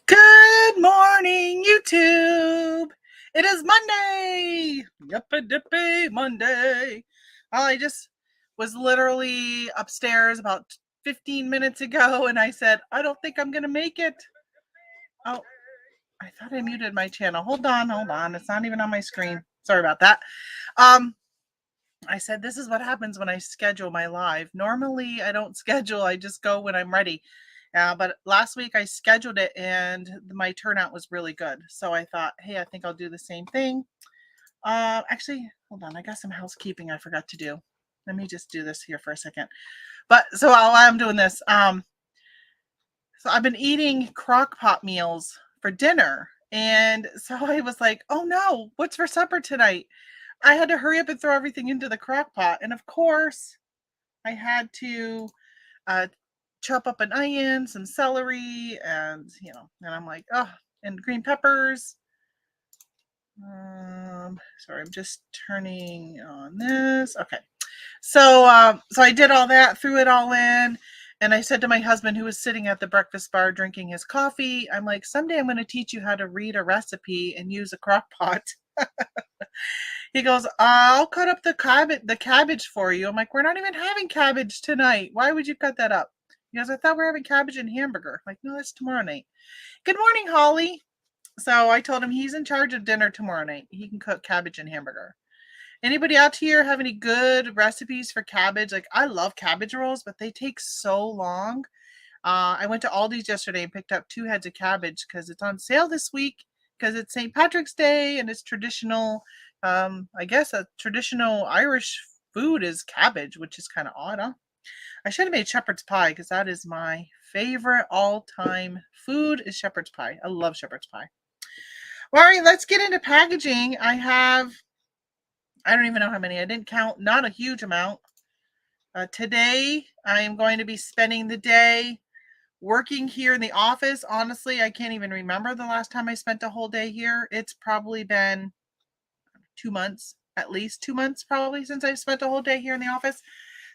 Good morning, YouTube. It is Monday. Yuppie dippy Monday. I just was literally upstairs about 15 minutes ago and I said, I don't think I'm going to make it. Oh, I thought I muted my channel. Hold on. It's not even on my screen. Sorry about that. I said, this is what happens when I schedule my live. Normally, I don't schedule. I just go when I'm ready. But last week I scheduled it and my turnout was really good. So I thought, hey, I think I'll do the same thing. Actually, hold on. I got some housekeeping I forgot to do. Let me just do this here for a second. But so while I'm doing this, so I've been eating crock pot meals for dinner. And so I was like, oh no, what's for supper tonight? I had to hurry up and throw everything into the crock pot. And of course, I had to uh, chop up an onion, some celery, and and I'm like, oh, and green peppers. Sorry, I'm just turning on this. Okay, so I did all that, threw it all in, and I said to my husband, who was sitting at the breakfast bar drinking his coffee, I'm like, someday I'm going to teach you how to read a recipe and use a crock pot. He goes, I'll cut up the cabbage for you. I'm like, we're not even having cabbage tonight. Why would you cut that up? He goes, I thought we were having cabbage and hamburger. I'm like, no, that's tomorrow night. Good morning, Holly. So I told him he's in charge of dinner tomorrow night. He can cook cabbage and hamburger. Anybody out here have any good recipes for cabbage? Like, I love cabbage rolls, but they take so long. I went to Aldi's yesterday and picked up 2 heads of cabbage because it's on sale this week because it's St. Patrick's Day and it's traditional. I guess a traditional Irish food is cabbage, which is kind of odd, huh? I should have made shepherd's pie because that is my favorite all-time food is shepherd's pie. I love shepherd's pie. All right, let's get into packaging. I don't even know how many. I didn't count, not a huge amount. Today, I am going to be spending the day working here in the office. Honestly, I can't even remember the last time I spent a whole day here. It's probably been 2 months, at least 2 months probably since I've spent a whole day here in the office.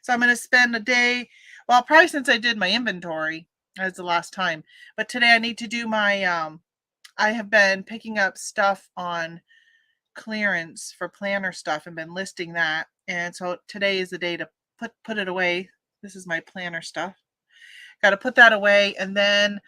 So I'm going to spend a day, well, probably since I did my inventory as the last time. But today I need to do my, I have been picking up stuff on clearance for planner stuff and been listing that. And so today is the day to put it away. This is my planner stuff. Got to put that away. And then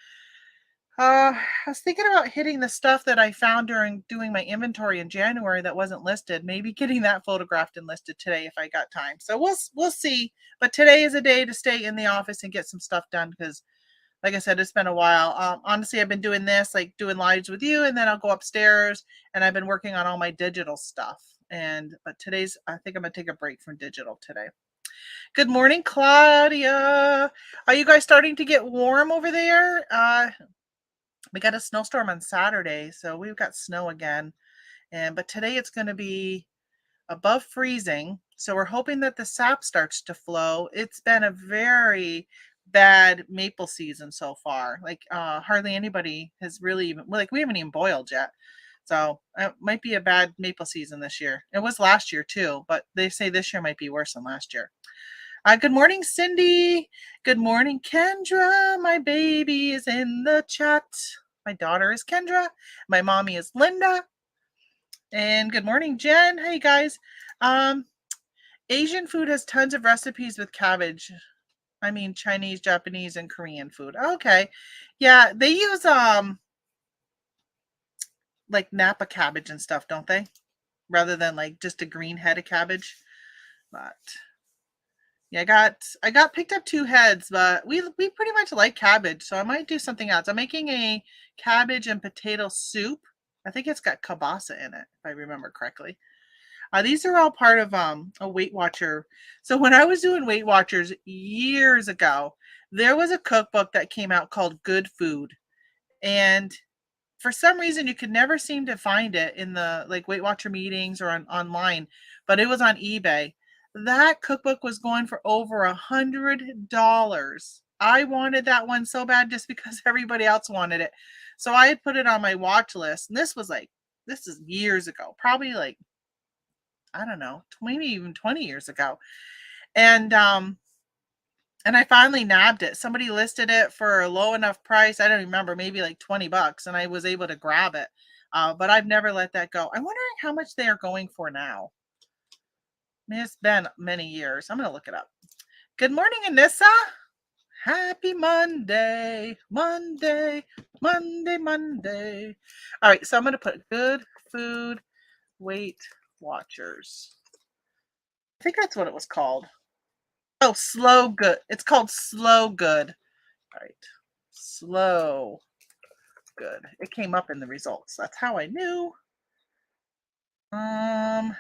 I was thinking about hitting the stuff that I found during doing my inventory in January that wasn't listed. Maybe getting that photographed and listed today if I got time. So we'll see. But today is a day to stay in the office and get some stuff done because, like I said, it's been a while. Honestly, I've been doing this, like doing lives with you, and then I'll go upstairs and I've been working on all my digital stuff. But today's, I think I'm gonna take a break from digital today. Good morning, Claudia. Are you guys starting to get warm over there? We got a snowstorm on Saturday, so we've got snow again. But today it's going to be above freezing. So we're hoping that the sap starts to flow. It's been a very bad maple season so far. Like hardly anybody has really even, like, we haven't even boiled yet. So it might be a bad maple season this year. It was last year too, but they say this year might be worse than last year. Good morning, Cindy. Good morning, Kendra. My baby is in the chat. My daughter is Kendra. My mommy is Linda. And good morning, Jen. Hey, guys. Asian food has tons of recipes with cabbage. I mean, Chinese, Japanese, and Korean food. Okay. Yeah, they use like Napa cabbage and stuff, don't they? Rather than like just a green head of cabbage. But yeah, I got picked up 2 heads, but we pretty much like cabbage, so I might do something else. I'm making a cabbage and potato soup. I think it's got kielbasa in it, if I remember correctly. These are all part of a Weight Watcher. So when I was doing Weight Watchers years ago, there was a cookbook that came out called Good Food, and for some reason you could never seem to find it in the like Weight Watcher meetings or online, but it was on eBay. That cookbook was going for over $100. I wanted that one so bad just because everybody else wanted it. So I had put it on my watch list. And this is years ago, probably like, I don't know, maybe even 20 years ago. And And I finally nabbed it. Somebody listed it for a low enough price. I don't remember, maybe like 20 bucks, and I was able to grab it. But I've never let that go. I'm wondering how much they are going for now. I mean, it's been many years. I'm going to look it up. Good morning, Anissa. Happy Monday, Monday, Monday, Monday. All right, so I'm going to put good food Weight Watchers. I think that's what it was called. Oh, Slow Good. It's called Slow Good. All right, Slow Good. It came up in the results. That's how I knew. $5.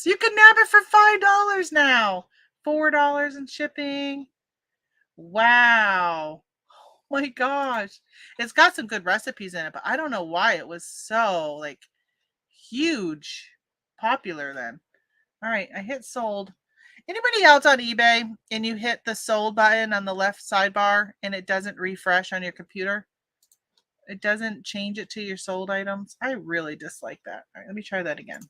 You can nab it for $5 now. $4 in shipping. Wow. Oh my gosh. It's got some good recipes in it, but I don't know why it was so like huge popular then. All right, I hit sold. Anybody else on eBay and you hit the sold button on the left sidebar and it doesn't refresh on your computer? It doesn't change it to your sold items? I really dislike that. All right, let me try that again.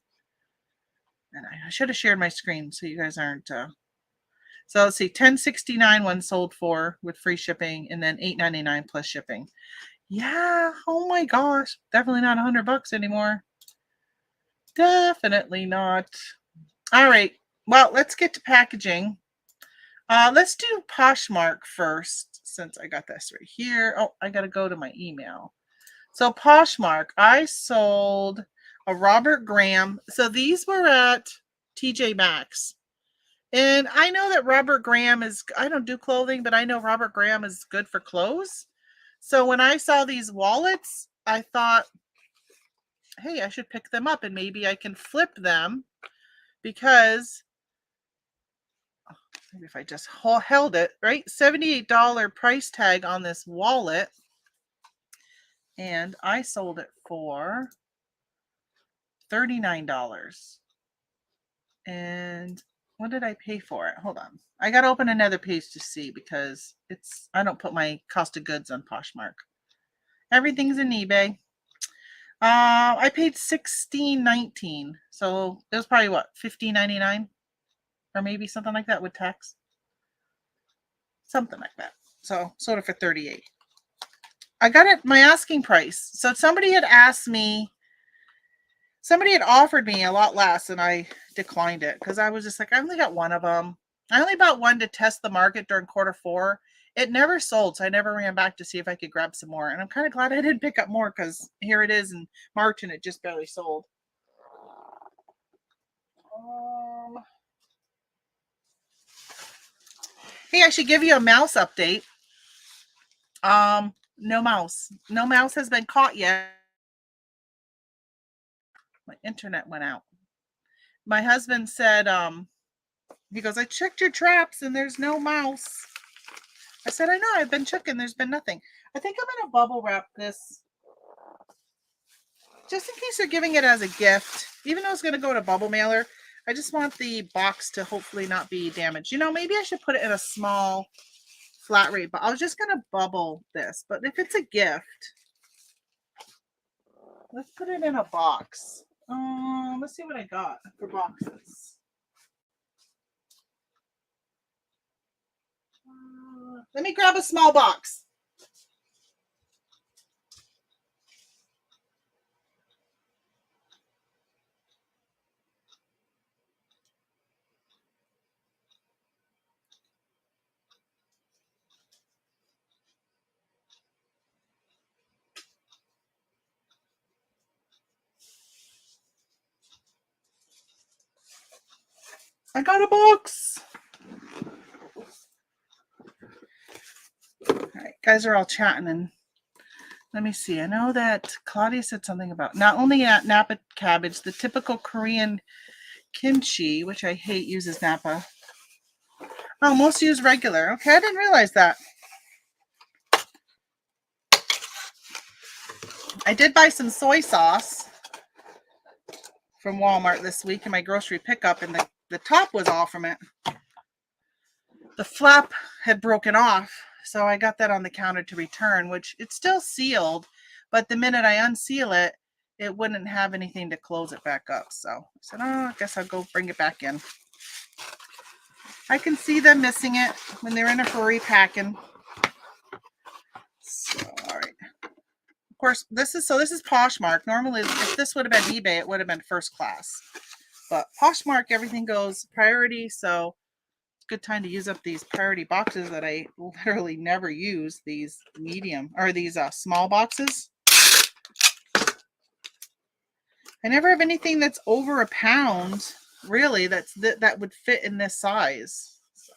And I should have shared my screen so you guys aren't. So let's see, $10.69 one sold for with free shipping, and then $8.99 plus shipping. Yeah. Oh my gosh. Definitely not $100 anymore. Definitely not. All right. Well, let's get to packaging. Let's do Poshmark first, since I got this right here. Oh, I got to go to my email. So Poshmark, I sold a Robert Graham. So these were at TJ Maxx. And I know that Robert Graham is, I don't do clothing, but I know Robert Graham is good for clothes. So when I saw these wallets, I thought, hey, I should pick them up and maybe I can flip them, because maybe if I just held it, right? $78 price tag on this wallet. And I sold it for $39. And what did I pay for it? Hold on. I got to open another page to see, because I don't put my cost of goods on Poshmark. Everything's in eBay. I paid $16.19. So it was probably what, $15.99? Or maybe something like that with tax. Something like that. So sold it for $38. I got it my asking price. So somebody had offered me a lot less, and I declined it because I was just like, I only got one of them. I only bought one to test the market during Q4. It never sold, so I never ran back to see if I could grab some more. And I'm kind of glad I didn't pick up more, because here it is in March and it just barely sold. Hey, I should give you a mouse update. No mouse. No mouse has been caught yet. My internet went out. My husband said, he goes, I checked your traps and there's no mouse. I said, I know, I've been checking, there's been nothing. I think I'm going to bubble wrap this, just in case they're giving it as a gift. Even though it's going to go to bubble mailer, I just want the box to hopefully not be damaged. You know, maybe I should put it in a small flat rate, but I was just going to bubble this. But if it's a gift, let's put it in a box. Let's see what I got for boxes. Let me grab a small box. I got a box. All right, guys are all chatting, and let me see. I know that Claudia said something about not only Napa cabbage, the typical Korean kimchi, which I hate, uses Napa. Oh, most use regular. Okay, I didn't realize that. I did buy some soy sauce from Walmart this week in my grocery pickup, and the top was off from it. The flap had broken off, so I got that on the counter to return, which it's still sealed, but the minute I unseal it, it wouldn't have anything to close it back up. So I said, oh, I guess I'll go bring it back in. I can see them missing it when they're in a hurry packing. So, all right. Of course, this is Poshmark. Normally, if this would have been eBay, it would have been first class. But Poshmark, everything goes priority, so it's a good time to use up these priority boxes that I literally never use. These medium or these small boxes. I never have anything that's over a pound, really. That would fit in this size. So,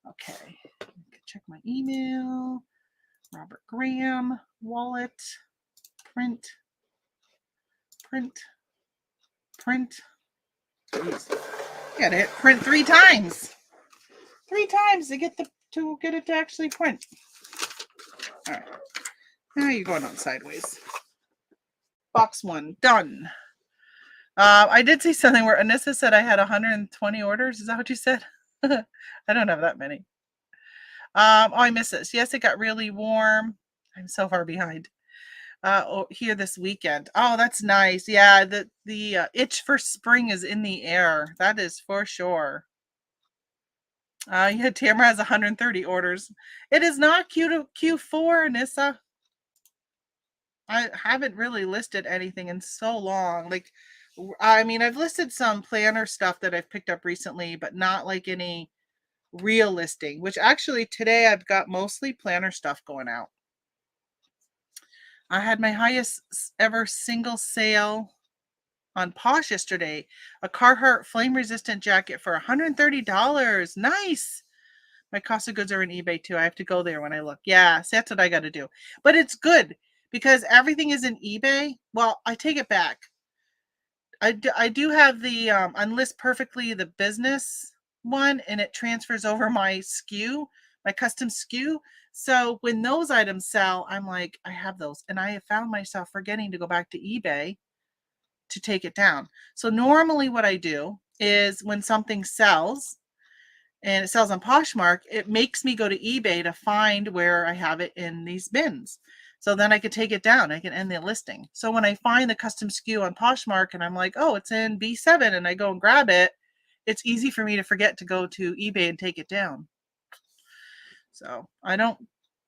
okay, check my email. Robert Graham wallet. Print. Jeez. You gotta hit print 3 times. 3 times to get it to actually print. All right. Now you're going on sideways. Box 1 done. I did see something where Anissa said I had 120 orders. Is that what you said? I don't have that many. Oh, I missed this. Yes, it got really warm. I'm so far behind. Here this weekend. Oh, that's nice. Yeah, the itch for spring is in the air. That is for sure. Yeah, Tamara has 130 orders. It is not Q4, Anissa. I haven't really listed anything in so long. Like, I mean, I've listed some planner stuff that I've picked up recently, but not like any real listing, which actually today I've got mostly planner stuff going out. I had my highest ever single sale on Posh yesterday. A Carhartt flame resistant jacket for $130. Nice. My cost of goods are in eBay too. I have to go there when I look. Yeah, so that's what I got to do. But it's good because everything is in eBay. Well, I take it back. I do have the Unlist Perfectly the business one, and it transfers over my SKU, my custom SKU. So when those items sell, I'm like, I have those. And I have found myself forgetting to go back to eBay to take it down. So normally what I do is when something sells and it sells on Poshmark, it makes me go to eBay to find where I have it in these bins. So then I could take it down. I can end the listing. So when I find the custom SKU on Poshmark and I'm like, oh, it's in B7 and I go and grab it, it's easy for me to forget to go to eBay and take it down. So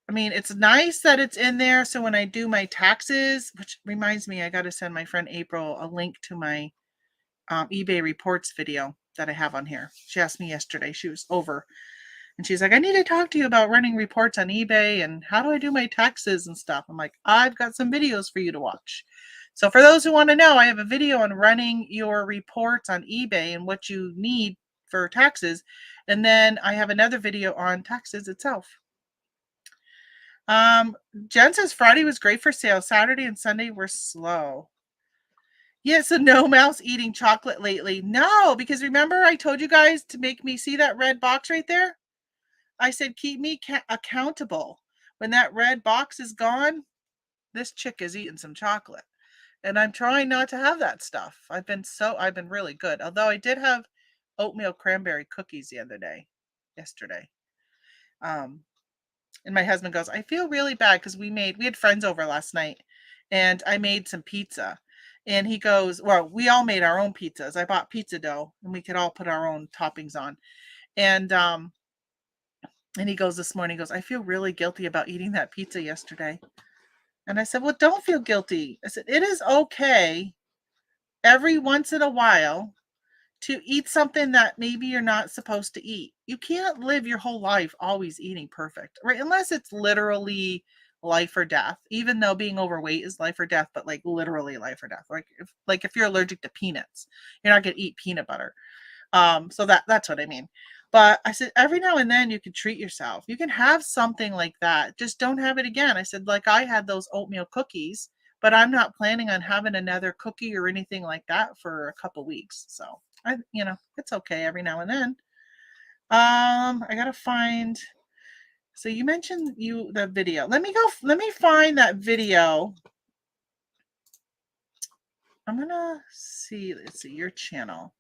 it's nice that it's in there. So when I do my taxes, which reminds me, I got to send my friend April a link to my eBay reports video that I have on here. She asked me yesterday. She was over and she's like, I need to talk to you about running reports on eBay and how do I do my taxes and stuff. I'm like, I've got some videos for you to watch. So for those who want to know, I have a video on running your reports on eBay and what you need for taxes. And then I have another video on taxes itself. Jen says Friday was great for sales. Saturday and Sunday were slow. Yeah, so no mouse eating chocolate lately. No, because remember I told you guys to make me see that red box right there? I said, keep me accountable. When that red box is gone, this chick is eating some chocolate. And I'm trying not to have that stuff. I've been really good. Although I did have oatmeal cranberry cookies yesterday. And my husband goes, I feel really bad because we had friends over last night and I made some pizza. And he goes, well, we all made our own pizzas. I bought pizza dough and we could all put our own toppings on. And he goes this morning, he goes, I feel really guilty about eating that pizza yesterday. And I said, well, don't feel guilty. I said, it is okay every once in a while to eat something that maybe you're not supposed to eat. You can't live your whole life always eating perfect, right? Unless it's literally life or death, even though being overweight is life or death, but like literally life or death. Like if you're allergic to peanuts, you're not going to eat peanut butter. So that's what I mean. But I said, every now and then you can treat yourself. You can have something like that. Just don't have it again. I said, like I had those oatmeal cookies, but I'm not planning on having another cookie or anything like that for a couple weeks. So it's okay every now and then. I gotta find. So you mentioned the video. Let me find that video. I'm gonna see. Let's see your channel.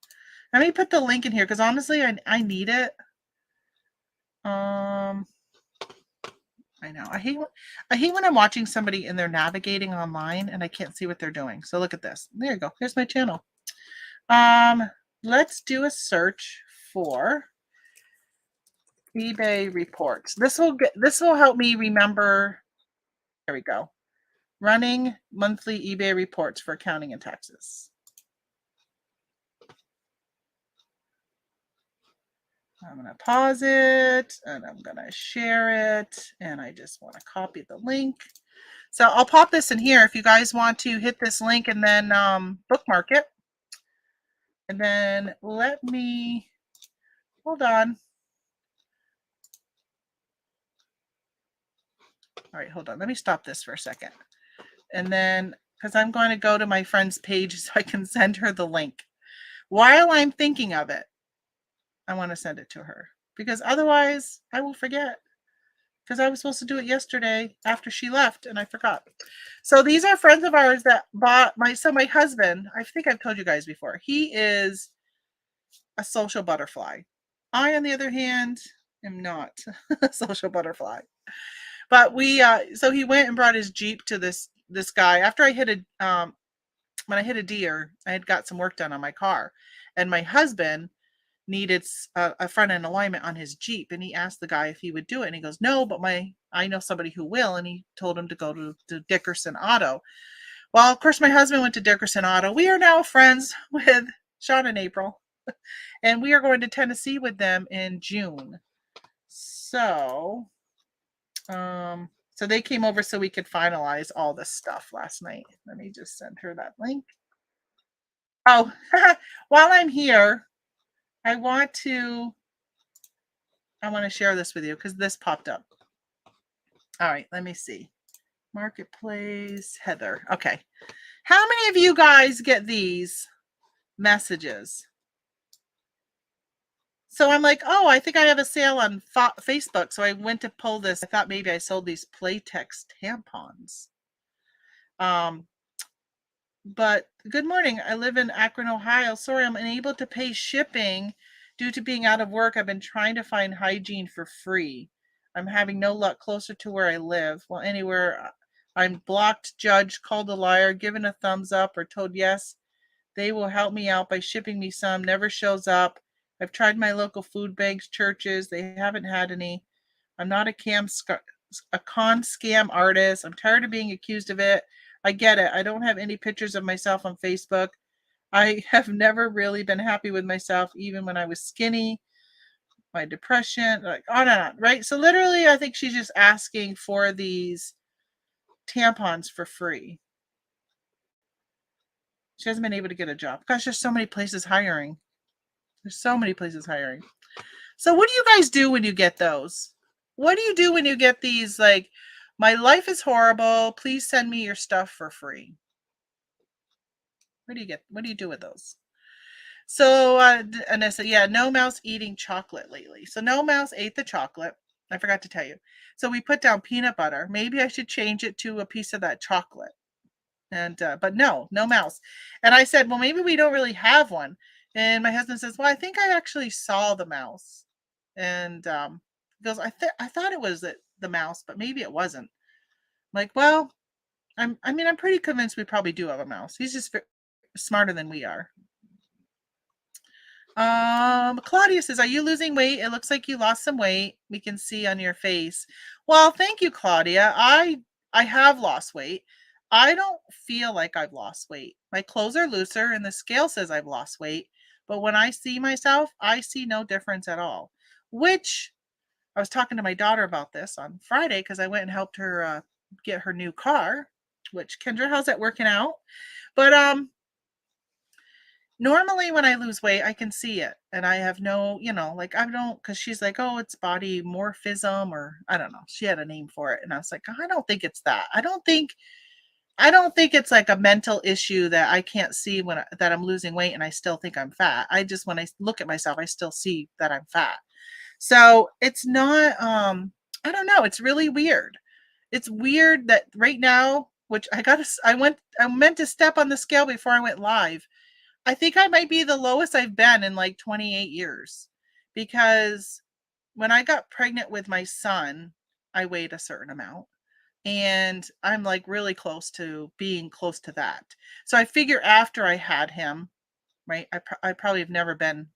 Let me put the link in here because honestly, I need it. I know. I hate when I'm watching somebody and they're navigating online and I can't see what they're doing. So look at this. There you go. Here's my channel. Let's do a search for eBay reports. This will help me remember. There we go. Running monthly eBay reports for accounting and taxes. I'm going to pause it and I'm going to share it. And I just want to copy the link. So I'll pop this in here if you guys want to hit this link and then bookmark it. And then let me, hold on. All right, hold on. Let me stop this for a second. And then, because I'm going to go to my friend's page so I can send her the link. While I'm thinking of it, I want to send it to her. Because otherwise, I will forget. Because I was supposed to do it yesterday after she left, and I forgot. So these are friends of ours that bought my husband, I think I've told you guys before, he is a social butterfly. I, on the other hand, am not a social butterfly. But so he went and brought his Jeep to this guy after I hit when I hit a deer. I had got some work done on my car, and my husband needed a front end alignment on his Jeep, and he asked the guy if he would do it, and he goes, no, but I know somebody who will, and he told him to go to Dickerson Auto. Well, of course, my husband went to Dickerson Auto. We are now friends with Sean and April, and we are going to Tennessee with them in June. So they came over so we could finalize all this stuff last night. Let me just send her that link. Oh, while I'm here, I want to share this with you because this popped up. All right, let me see. Marketplace, Heather. Okay. How many of you guys get these messages? So I'm like, oh, I think I have a sale on Facebook. So I went to pull this. I thought maybe I sold these Playtex tampons. But good morning. I live in Akron, Ohio. Sorry, I'm unable to pay shipping due to being out of work. I've been trying to find hygiene for free. I'm having no luck closer to where I live. Well, anywhere I'm blocked, judged, called a liar, given a thumbs up, or told yes, they will help me out by shipping me some. Never shows up. I've tried my local food banks, churches. They haven't had any. I'm not a con scam artist. I'm tired of being accused of it. I get it. I don't have any pictures of myself on Facebook. I have never really been happy with myself, even when I was skinny. My depression, like on and on, right? So literally, I think she's just asking for these tampons for free. She hasn't been able to get a job. Gosh, there's so many places hiring. So what do you guys do when you get those? What do you do when you get these, like, my life is horrible, please send me your stuff for free? What do you do with those? So, and I said, yeah, no mouse eating chocolate lately. So no mouse ate the chocolate. I forgot to tell you. So we put down peanut butter. Maybe I should change it to a piece of that chocolate. And, but no mouse. And I said, well, maybe we don't really have one. And my husband says, well, I think I actually saw the mouse. And he goes, I thought it was the mouse, but maybe it wasn't. I'm like, well, I'm pretty convinced we probably do have a mouse. He's just smarter than we are. Claudia says, are you losing weight? It looks like you lost some weight. We can see on your face. Well, thank you, Claudia. I have lost weight. I don't feel like I've lost weight. My clothes are looser and the scale says I've lost weight. But when I see myself, I see no difference at all. Which I was talking to my daughter about this on Friday because I went and helped her get her new car. Which, Kendra, how's that working out? But normally when I lose weight, I can see it. And I have no, like I don't, because she's like, oh, it's body morphism, or I don't know. She had a name for it. And I was like, I don't think it's that. I don't think it's like a mental issue that I can't see that I'm losing weight and I still think I'm fat. I just, when I look at myself, I still see that I'm fat. So it's not, I don't know. It's really weird. It's weird that right now, which I meant to step on the scale before I went live. I think I might be the lowest I've been in like 28 years, because when I got pregnant with my son, I weighed a certain amount. And I'm like really close to being close to that. So I figure after I had him, right, I probably have never been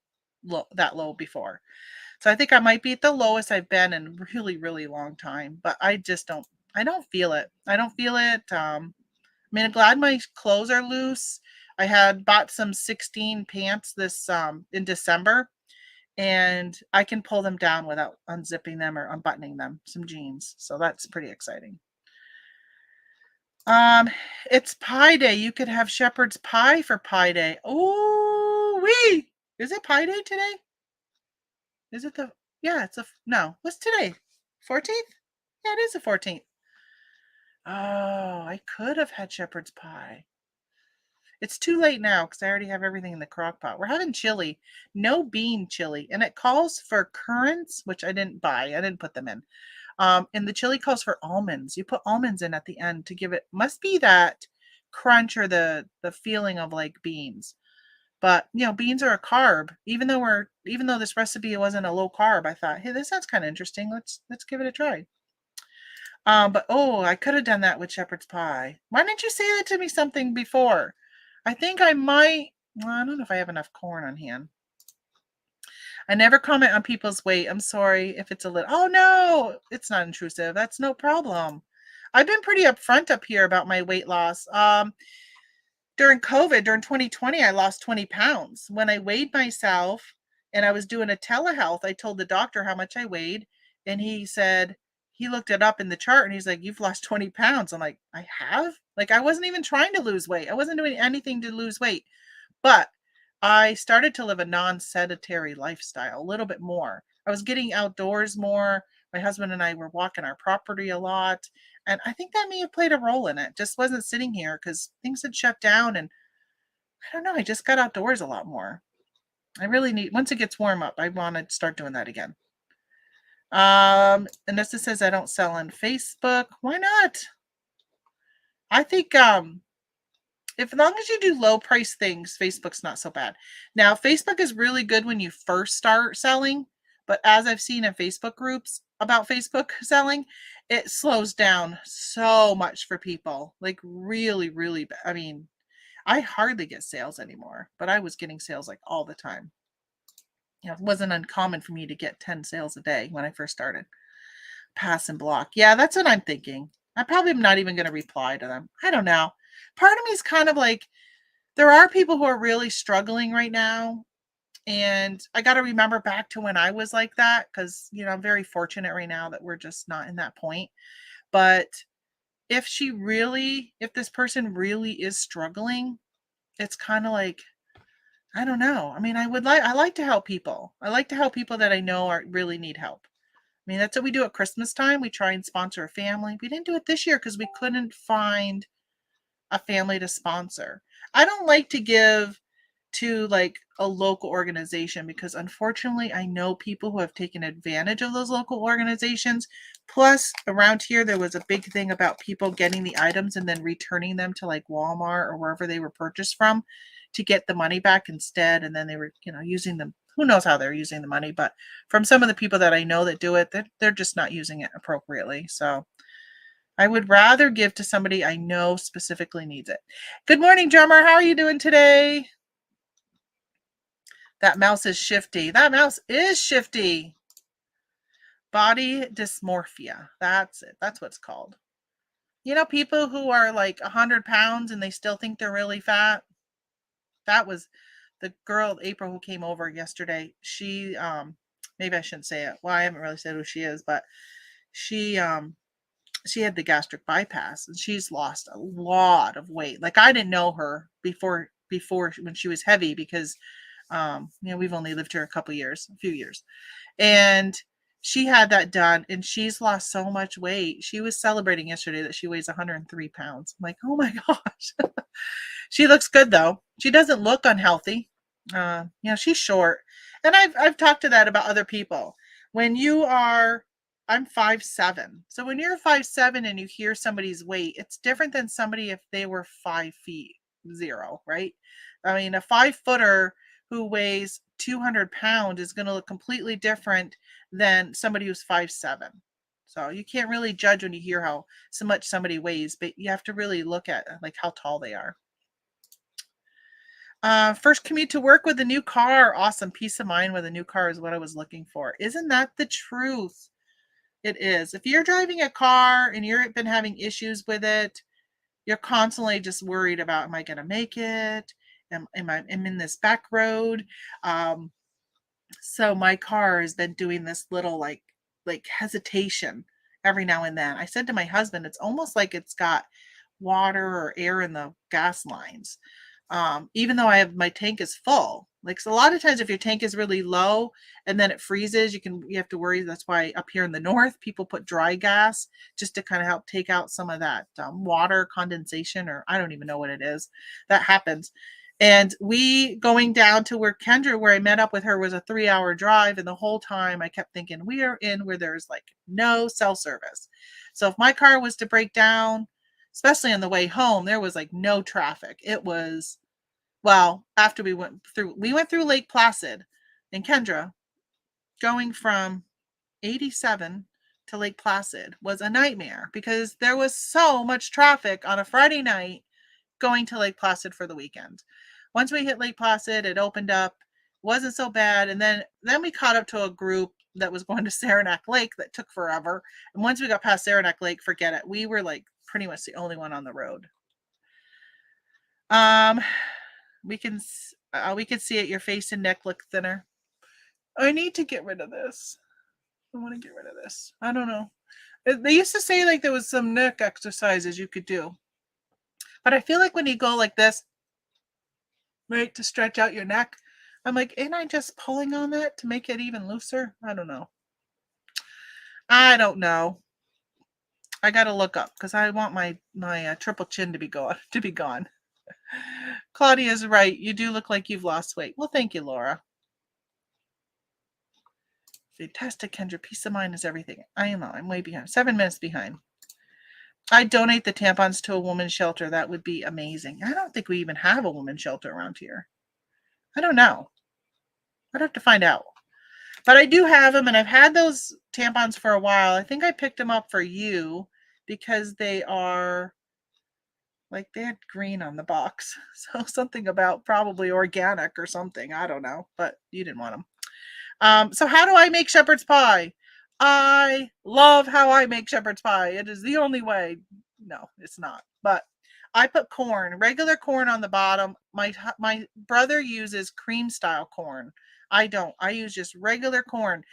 that low before. So I think I might be at the lowest I've been in a really, really long time, but I don't feel it. I don't feel it. I mean, I'm glad my clothes are loose. I had bought some 16 pants this in December, and I can pull them down without unzipping them or unbuttoning them, some jeans. So that's pretty exciting. Um, it's Pie Day. You could have shepherd's pie for Pie Day. Oh, wee! Is it Pie Day today? Is it the? Yeah, it's a no. What's today? 14th? Yeah, it is the 14th. Oh, I could have had shepherd's pie. It's too late now because I already have everything in the crock pot. We're having chili, no bean chili, and it calls for currants, which I didn't buy. I didn't put them in. And the chili calls for almonds. You put almonds in at the end to give it. Must be that crunch or the feeling of like beans. But beans are a carb. Even though this recipe wasn't a low carb, I thought, hey, this sounds kind of interesting. Let's give it a try. But oh, I could have done that with shepherd's pie. Why didn't you say that to me something before? I think I might. Well, I don't know if I have enough corn on hand. I never comment on people's weight. I'm sorry if it's a little. Oh no, it's not intrusive. That's no problem. I've been pretty upfront up here about my weight loss. During COVID, during 2020, I lost 20 pounds. When I weighed myself and I was doing a telehealth, I told the doctor how much I weighed, and he said he looked it up in the chart and he's like, "You've lost 20 pounds." I'm like, "I have?" Like, I wasn't even trying to lose weight. I wasn't doing anything to lose weight. But I started to live a non-sedentary lifestyle a little bit more. I was getting outdoors more. My husband and I were walking our property a lot. And I think that may have played a role in it. Just wasn't sitting here because things had shut down. And I don't know, I just got outdoors a lot more. I really need, once it gets warm up, I want to start doing that again. And this says I don't sell on Facebook. Why not? I think if as long as you do low price things, Facebook's not so bad. Now, Facebook is really good when you first start selling, but as I've seen in Facebook groups about Facebook selling, it slows down so much for people. Like really, really bad. I mean, I hardly get sales anymore, but I was getting sales like all the time. It wasn't uncommon for me to get 10 sales a day when I first started. Pass and block. Yeah, that's what I'm thinking. I probably am not even going to reply to them. I don't know. Part of me is kind of like, there are people who are really struggling right now. And I got to remember back to when I was like that because, I'm very fortunate right now that we're just not in that point. But if this person really is struggling, it's kind of like, I don't know. I mean, I like to help people. I like to help people that I know really need help. I mean, that's what we do at Christmas time. We try and sponsor a family. We didn't do it this year because we couldn't find a family to sponsor. I don't like to give to like a local organization because unfortunately I know people who have taken advantage of those local organizations. Plus around here there was a big thing about people getting the items and then returning them to like Walmart or wherever they were purchased from to get the money back instead, and then they were using them. Who knows how they're using the money, but from some of the people that I know that do it, they're just not using it appropriately. So I would rather give to somebody I know specifically needs it. Good morning, drummer. How are you doing today? That mouse is shifty. That mouse is shifty. Body dysmorphia. That's it. That's what it's called. People who are like 100 pounds and they still think they're really fat. That was the girl, April, who came over yesterday. She, maybe I shouldn't say it. Well, I haven't really said who she is, but she, she had the gastric bypass and she's lost a lot of weight. Like I didn't know her before when she was heavy because we've only lived here a few years. And she had that done and she's lost so much weight. She was celebrating yesterday that she weighs 103 pounds. I'm like, oh my gosh. She looks good though. She doesn't look unhealthy. She's short. And I've talked to that about other people. When you are I'm 5'7". So when you're 5'7" and you hear somebody's weight, it's different than somebody if they were 5'0", right? I mean, a 5-footer who weighs 200 pounds is going to look completely different than somebody who's 5'7". So you can't really judge when you hear how so much somebody weighs, but you have to really look at like how tall they are. First commute to work with a new car. Awesome. Peace of mind with a new car is what I was looking for. Isn't that the truth? It is. If you're driving a car and you've been having issues with it, you're constantly just worried about, am I going to make it? Am in this back road? Um, so my car has been doing this little like hesitation every now and then. I said to my husband, it's almost like it's got water or air in the gas lines. Even though my tank is full. Like, so a lot of times if your tank is really low and then it freezes, you have to worry. That's why up here in the north, people put dry gas just to kind of help take out some of that water condensation, or I don't even know what it is that happens. And we going down to where Kendra, where I met up with her, was a 3-hour drive. And the whole time I kept thinking, we are in where there's like no cell service. So if my car was to break down, especially on the way home, there was like no traffic. It was, well, after we went through Lake Placid, and Kendra, going from 87 to Lake Placid was a nightmare because there was so much traffic on a Friday night going to Lake Placid for the weekend. Once we hit Lake Placid, it opened up, wasn't so bad, and then we caught up to a group that was going to Saranac Lake that took forever. And once we got past Saranac Lake, forget it. We were like pretty much the only one on the road. We can see it. Your face and neck look thinner. I need to get rid of this. I want to get rid of this. I don't know. They used to say like there was some neck exercises you could do, but I feel like when you go like this, right, to stretch out your neck, I'm like, ain't I just pulling on that to make it even looser? I don't know. I don't know. I gotta look up because I want my triple chin to be gone. Claudia's right. You do look like you've lost weight. Well, thank you, Laura. Fantastic, Kendra. Peace of mind is everything. I know. I'm way behind. 7 minutes behind. I donate the tampons to a women's shelter. That would be amazing. I don't think we even have a women's shelter around here. I don't know. I'd have to find out. But I do have them, and I've had those tampons for a while. I think I picked them up for you because they are like, they had green on the box. So something about probably organic or something. I don't know, but you didn't want them. So how do I make shepherd's pie? I love how I make shepherd's pie. It is the only way. No, it's not. But I put corn, regular corn on the bottom. My brother uses cream style corn. I don't. I use just regular corn.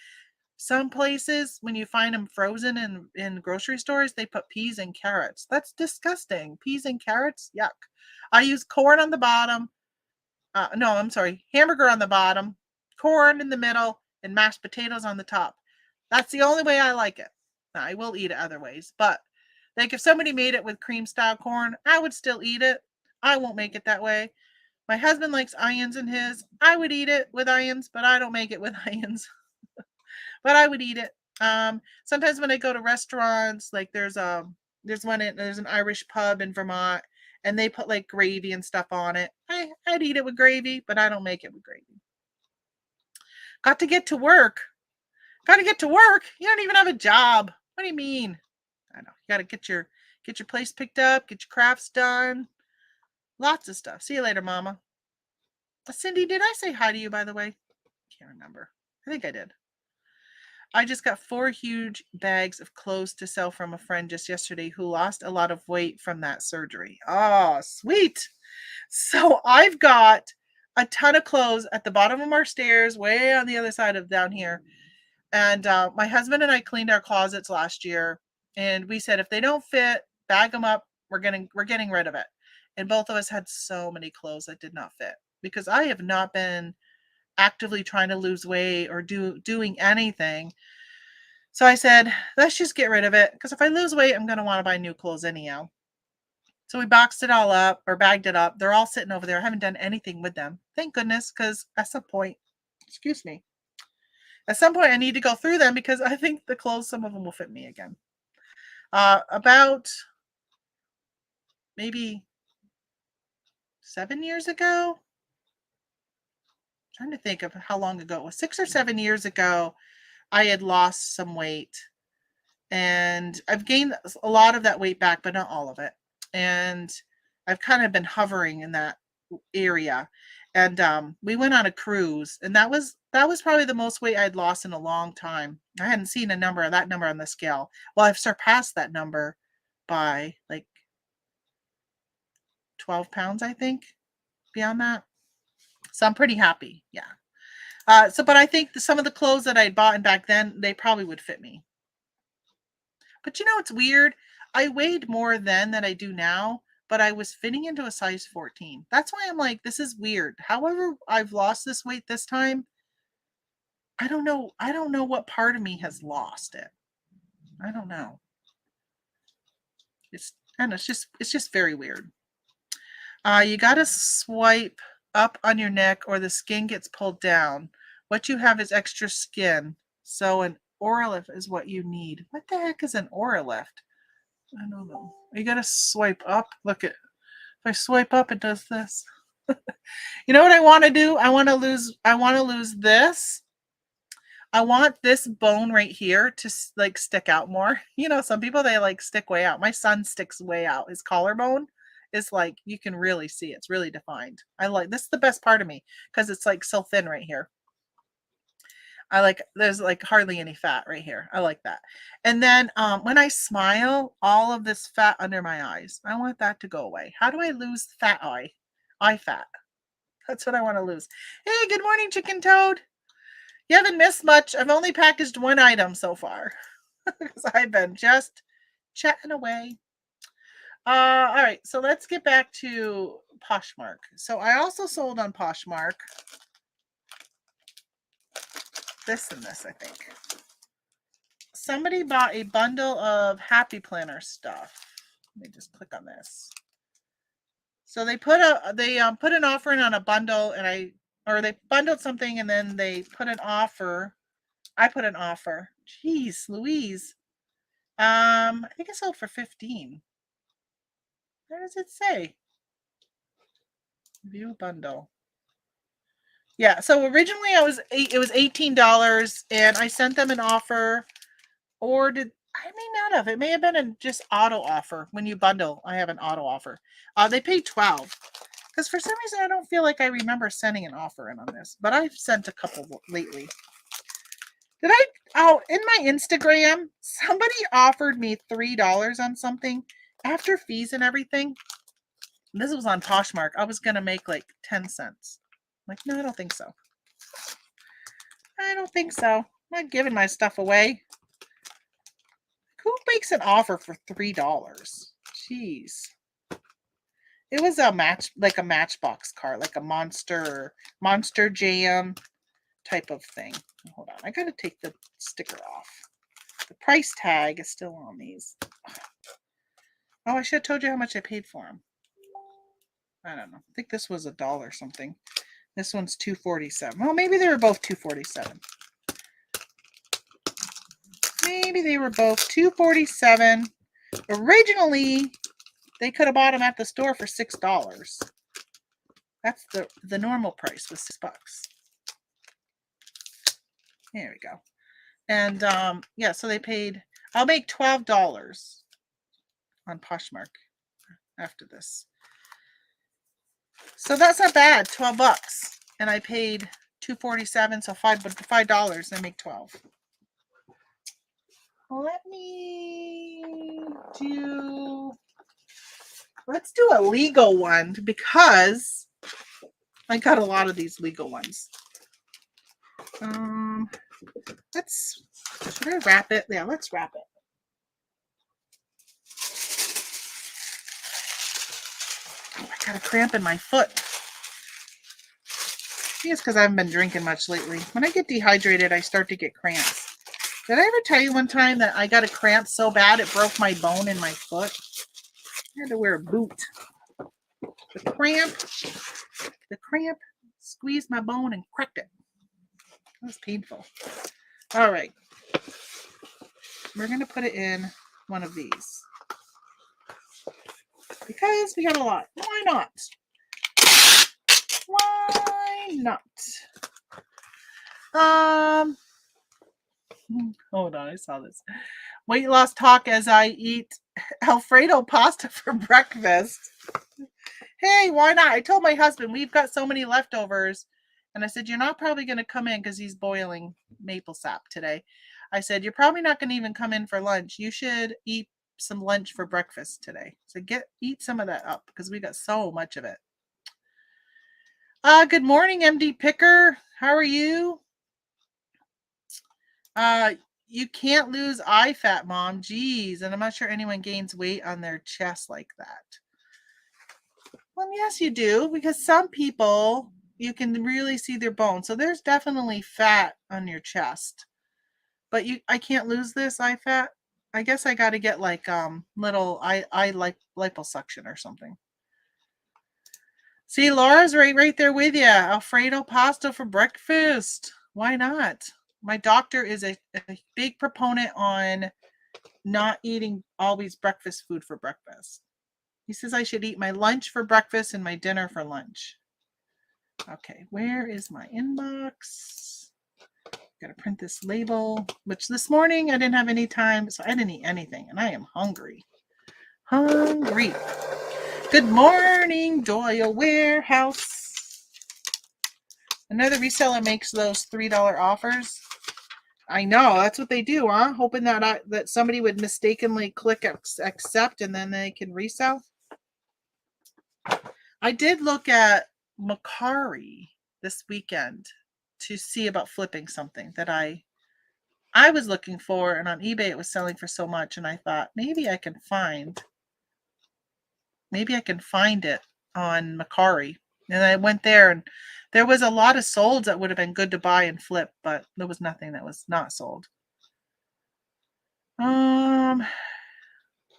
Some places, when you find them frozen in grocery stores, they put peas and carrots. That's disgusting. Peas and carrots? Yuck. I use corn on the bottom. No, I'm sorry. Hamburger on the bottom, corn in the middle, and mashed potatoes on the top. That's the only way I like it. I will eat it other ways. But like if somebody made it with cream style corn, I would still eat it. I won't make it that way. My husband likes onions in his. I would eat it with onions, but I don't make it with onions. But I would eat it. Sometimes when I go to restaurants, like there's an Irish pub in Vermont, and they put like gravy and stuff on it. I'd eat it with gravy, but I don't make it with gravy. Got to get to work. Got to get to work. You don't even have a job. What do you mean? I know. You got to get your place picked up, get your crafts done. Lots of stuff. See you later, Mama. Cindy, did I say hi to you, by the way? Can't remember. I think I did. I just got 4 huge bags of clothes to sell from a friend just yesterday who lost a lot of weight from that surgery. Oh, sweet. So I've got a ton of clothes at the bottom of our stairs, way on the other side of down here. And my husband and I cleaned our closets last year, and we said if they don't fit, bag them up. We're getting rid of it. And both of us had so many clothes that did not fit because I have not been actively trying to lose weight or doing anything. So I said, let's just get rid of it because if I lose weight, I'm going to want to buy new clothes anyhow. So we boxed it all up or bagged it up. They're all sitting over there. I haven't done anything with them. Thank goodness, because at some point, I need to go through them because I think the clothes, some of them will fit me again. About maybe 7 years ago, I'm trying to think of how long ago it was, 6 or 7 years ago, I had lost some weight, and I've gained a lot of that weight back, but not all of it. And I've kind of been hovering in that area. And we went on a cruise, and that was probably the most weight I'd lost in a long time. I hadn't seen that number on the scale. Well, I've surpassed that number by like 12 pounds, I think, beyond that. So I'm pretty happy. Yeah. But I think some of the clothes that I bought back then, they probably would fit me. But it's weird. I weighed more then than I do now, but I was fitting into a size 14. That's why I'm like, this is weird. However, I've lost this weight this time. I don't know. I don't know what part of me has lost it. I don't know. It's just very weird. You got to swipe up on your neck or the skin gets pulled down. What you have is extra skin. So an Oralift is what you need. What the heck is an Oralift? I don't know. You got to swipe up. Look at, if I swipe up, it does this. You know what I want to do? I want to lose this. I want this bone right here to like stick out more. Some people, they like stick way out. My son sticks way out. His collarbone is like, you can really see it's really defined. I like this is the best part of me because it's like so thin right here. There's like hardly any fat right here. I like that. And then when I smile, all of this fat under my eyes, I want that to go away. How do I lose fat eye fat? That's what I want to lose. Hey, good morning, Chicken Toad. You haven't missed much. I've only packaged one item so far because I've been just chatting away. All right, so let's get back to Poshmark. So I also sold on Poshmark this and this, I think. Somebody bought a bundle of Happy Planner stuff. Let me just click on this. So they put an offer in on a bundle, and they bundled something and then they put an offer. I put an offer. Jeez, Louise. I think it sold for 15. Where does it say? View bundle. Yeah, so originally it was $18 and I sent them an offer, or I may not have. It may have been a just auto offer. When you bundle, I have an auto offer. They paid $12. Because for some reason I don't feel like I remember sending an offer in on this, but I've sent a couple lately. In my Instagram, somebody offered me $3 on something after fees and everything. This was on Poshmark. I was going to make like 10 cents. Like, no, I don't think so. I don't think so. I'm not giving my stuff away. Who makes an offer for $3? Jeez. It was a Matchbox car, like a Monster Jam type of thing. Hold on. I got to take the sticker off. The price tag is still on these. Oh, I should have told you how much I paid for them. I don't know. I think this was $1 something. This one's $2.47. Well, maybe they were both $2.47. Maybe they were both $2.47. Originally, they could have bought them at the store for $6. That's the normal price was $6. There we go. And yeah, so they paid. I'll make $12 on Poshmark after this. So that's not bad. $12, and I paid $2.47. So $5. I make 12. Let's do a legal one because I got a lot of these legal ones. Should I wrap it? Yeah, let's wrap it. Oh, I got a cramp in my foot. I think it's because I haven't been drinking much lately. When I get dehydrated, I start to get cramps. Did I ever tell you one time that I got a cramp so bad it broke my bone in my foot? I had to wear a boot. The cramp squeezed my bone and cracked it. That was painful. All right. We're going to put it in one of these. Because we got a lot. Why not? Why not? Hold on, I saw this. Weight loss talk as I eat Alfredo pasta for breakfast. Hey, why not? I told my husband, we've got so many leftovers. And I said, you're not probably going to come in because he's boiling maple sap today. I said, you're probably not going to even come in for lunch. You should eat some lunch for breakfast today. So eat some of that up because we got so much of it. Good morning, MD Picker. How are you? You can't lose eye fat, Mom. Geez, and I'm not sure anyone gains weight on their chest like that. Well, yes, you do, because some people you can really see their bones. So there's definitely fat on your chest. But I can't lose this eye fat. I guess I got to get like little eye like liposuction or something. See, Laura's right there with you. Alfredo pasta for breakfast. Why not? My doctor is a big proponent on not eating always breakfast food for breakfast. He says I should eat my lunch for breakfast and my dinner for lunch. Okay, where is my inbox? Gotta print this label, which this morning I didn't have any time, so I didn't eat anything, and I am hungry. Hungry. Good morning, Doyle Warehouse. Another reseller makes those $3 offers. I know, that's what they do, huh? Hoping that somebody would mistakenly click accept and then they can resell. I did look at Macari this weekend to see about flipping something that I was looking for, and on eBay it was selling for so much, and I thought maybe I can find it on Macari. And I went there, and there was a lot of solds that would have been good to buy and flip, but there was nothing that was not sold.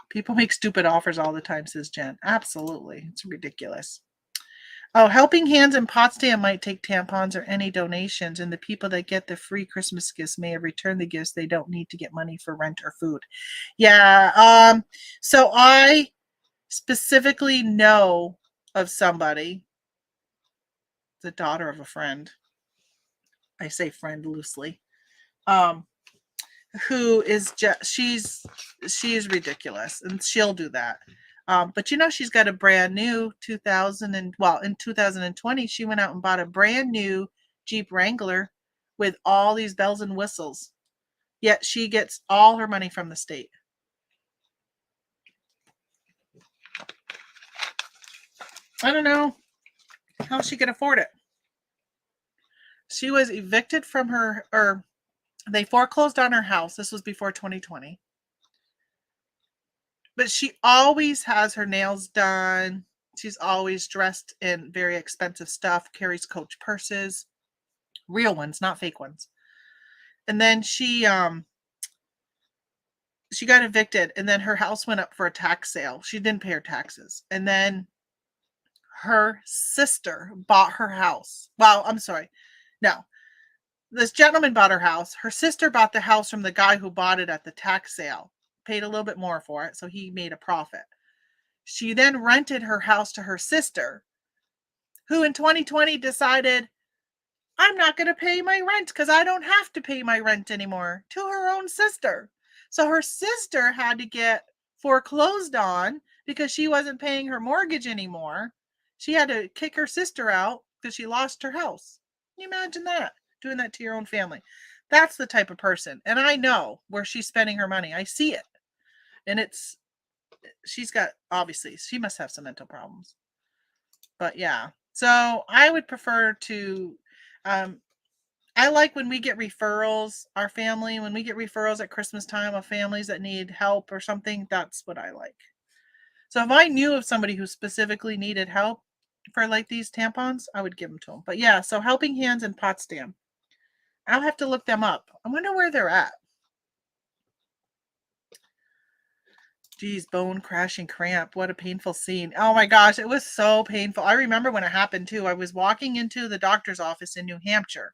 People make stupid offers all the time, says Jen. Absolutely. It's ridiculous. Oh, Helping Hands in Potsdam might take tampons or any donations, and the people that get the free Christmas gifts may have returned the gifts. They don't need to get money for rent or food. Yeah. So I specifically know of somebody, the daughter of a friend. I say friend loosely. Who is just she's ridiculous, and she'll do that. But she's got a brand new in 2020 she went out and bought a brand new Jeep Wrangler with all these bells and whistles. Yet she gets all her money from the state. I don't know how she could afford it. She was evicted from they foreclosed on her house. This was before 2020. But she always has her nails done. She's always dressed in very expensive stuff, carries Coach purses, real ones, not fake ones. And then she got evicted, and then her house went up for a tax sale. She didn't pay her taxes. And then her sister bought her house. Well, I'm sorry. No. This gentleman bought her house. Her sister bought the house from the guy who bought it at the tax sale. Paid a little bit more for it, so he made a profit. She then rented her house to her sister, who in 2020 decided, I'm not going to pay my rent because I don't have to pay my rent anymore, to her own sister. So her sister had to get foreclosed on because she wasn't paying her mortgage anymore. She had to kick her sister out because she lost her house. Can you imagine that? Doing that to your own family. That's the type of person. And I know where she's spending her money. I see it. And she's got, obviously, she must have some mental problems. But yeah. So I would prefer to, I like when we get referrals, our family, when we get referrals at Christmas time of families that need help or something, that's what I like. So if I knew of somebody who specifically needed help for like these tampons, I would give them to them. But yeah, so Helping Hands in Potsdam. I'll have to look them up. I wonder where they're at. Geez, bone crashing cramp. What a painful scene. Oh my gosh, it was so painful. I remember when it happened too. I was walking into the doctor's office in New Hampshire,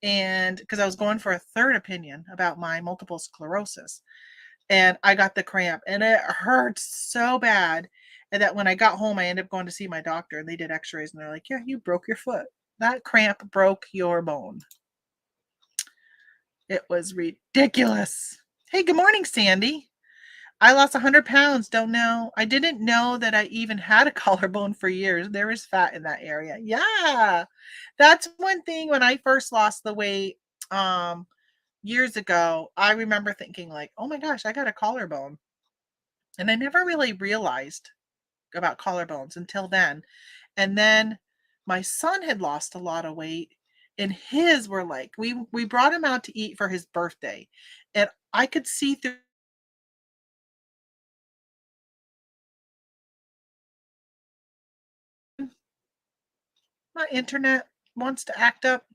and because I was going for a third opinion about my multiple sclerosis, and I got the cramp, and it hurt so bad. And that when I got home, I ended up going to see my doctor, and they did x-rays, and they're like, yeah, you broke your foot. That cramp broke your bone. It was ridiculous. Hey, good morning, Sandy. I lost 100 pounds. Don't know. I didn't know that I even had a collarbone for years. There was fat in that area. Yeah. That's one thing when I first lost the weight years ago. I remember thinking like, "Oh my gosh, I got a collarbone." And I never really realized about collarbones until then. And then my son had lost a lot of weight and his were like we brought him out to eat for his birthday. And I could see through my internet wants to act up.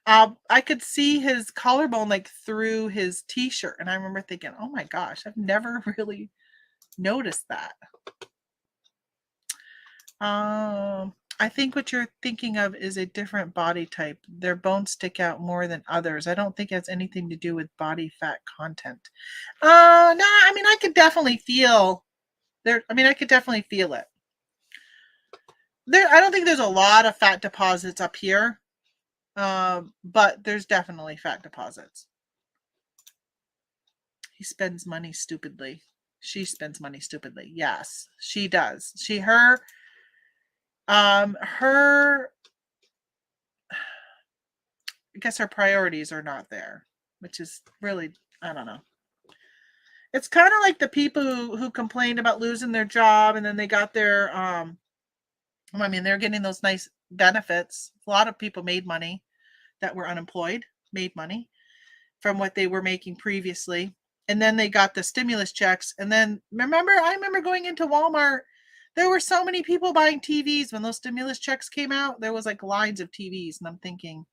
I could see his collarbone like through his t-shirt and I remember thinking, "Oh my gosh, I've never really noticed that." I think what you're thinking of is a different body type. Their bones stick out more than others. I don't think it has anything to do with body fat content. No, I mean I could definitely feel there. I mean I could definitely feel it. There, I don't think there's a lot of fat deposits up here, but there's definitely fat deposits. He spends money stupidly. She spends money stupidly. Yes, she does. Her I guess her priorities are not there, which is really, I don't know. It's kind of like the people who complained about losing their job and then they got their I mean they're getting those nice benefits. A lot of people made money that were unemployed, made money from what they were making previously. And then they got the stimulus checks and then I remember going into Walmart. There were so many people buying TVs when those stimulus checks came out. There was like lines of TVs and I'm thinking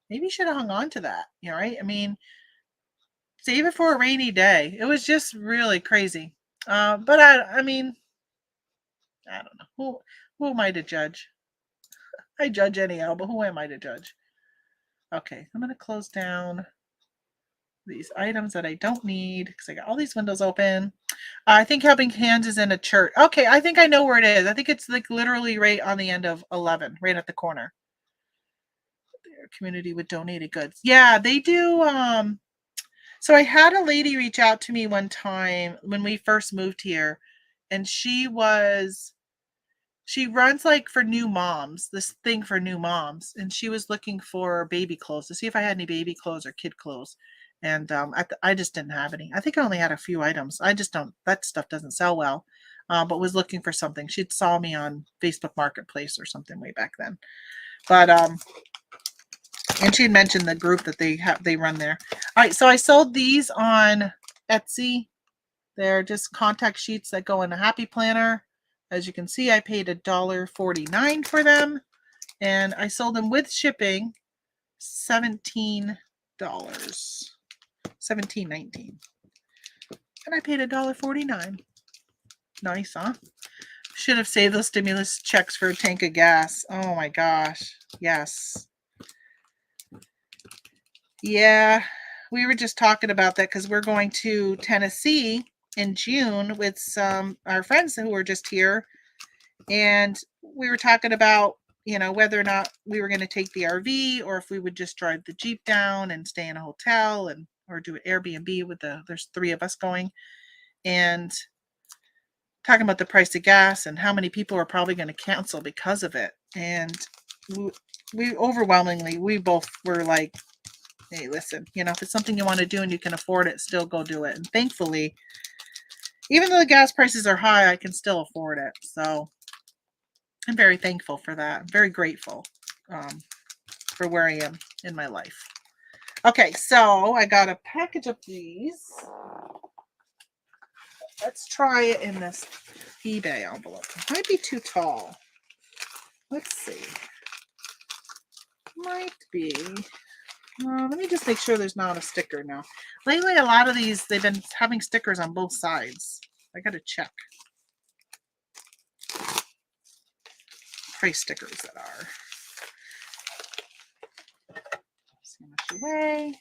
maybe you should have hung on to that, you know, right? I mean, save it for a rainy day. It was just really crazy. But I mean, I don't know. Who am I to judge? I judge anyhow, but who am I to judge? Okay, I'm gonna close down these items that I don't need because I got all these windows open. I think Helping Hands is in a church. Okay, I think I know where it is. I think it's like literally right on the end of 11, right at the corner. Their community with donated goods. Yeah, they do. So I had a lady reach out to me one time when we first moved here, and she runs like for new moms, this thing for new moms, and she was looking for baby clothes to see if I had any baby clothes or kid clothes. And I just didn't have any. I think I only had a few items. I just don't, that stuff doesn't sell well. But was looking for something. She saw me on Facebook Marketplace or something way back then. But and she had mentioned the group that they run there. All right, so I sold these on Etsy. They're just contact sheets that go in a happy planner. As you can see, I paid $1.49 for them, and I sold them with shipping $17, $17.19, and I paid $1.49. Nice, huh? Should have saved those stimulus checks for a tank of gas. Oh my gosh, yes. Yeah, we were just talking about that because we're going to Tennessee in June with some our friends who were just here, and we were talking about whether or not we were going to take the RV or if we would just drive the Jeep down and stay in a hotel and or do an Airbnb with there's three of us going, and talking about the price of gas and how many people are probably going to cancel because of it. And we overwhelmingly we both were like, hey, listen, if it's something you want to do and you can afford it, still go do it. And thankfully, even though the gas prices are high, I can still afford it. So I'm very thankful for that. I'm very grateful for where I am in my life. Okay, so I got a package of these. Let's try it in this eBay envelope. It might be too tall. Let's see. Might be. Let me just make sure there's not a sticker now. Lately, a lot of these, they've been having stickers on both sides. I got to check. Price stickers that are. See how much they weigh.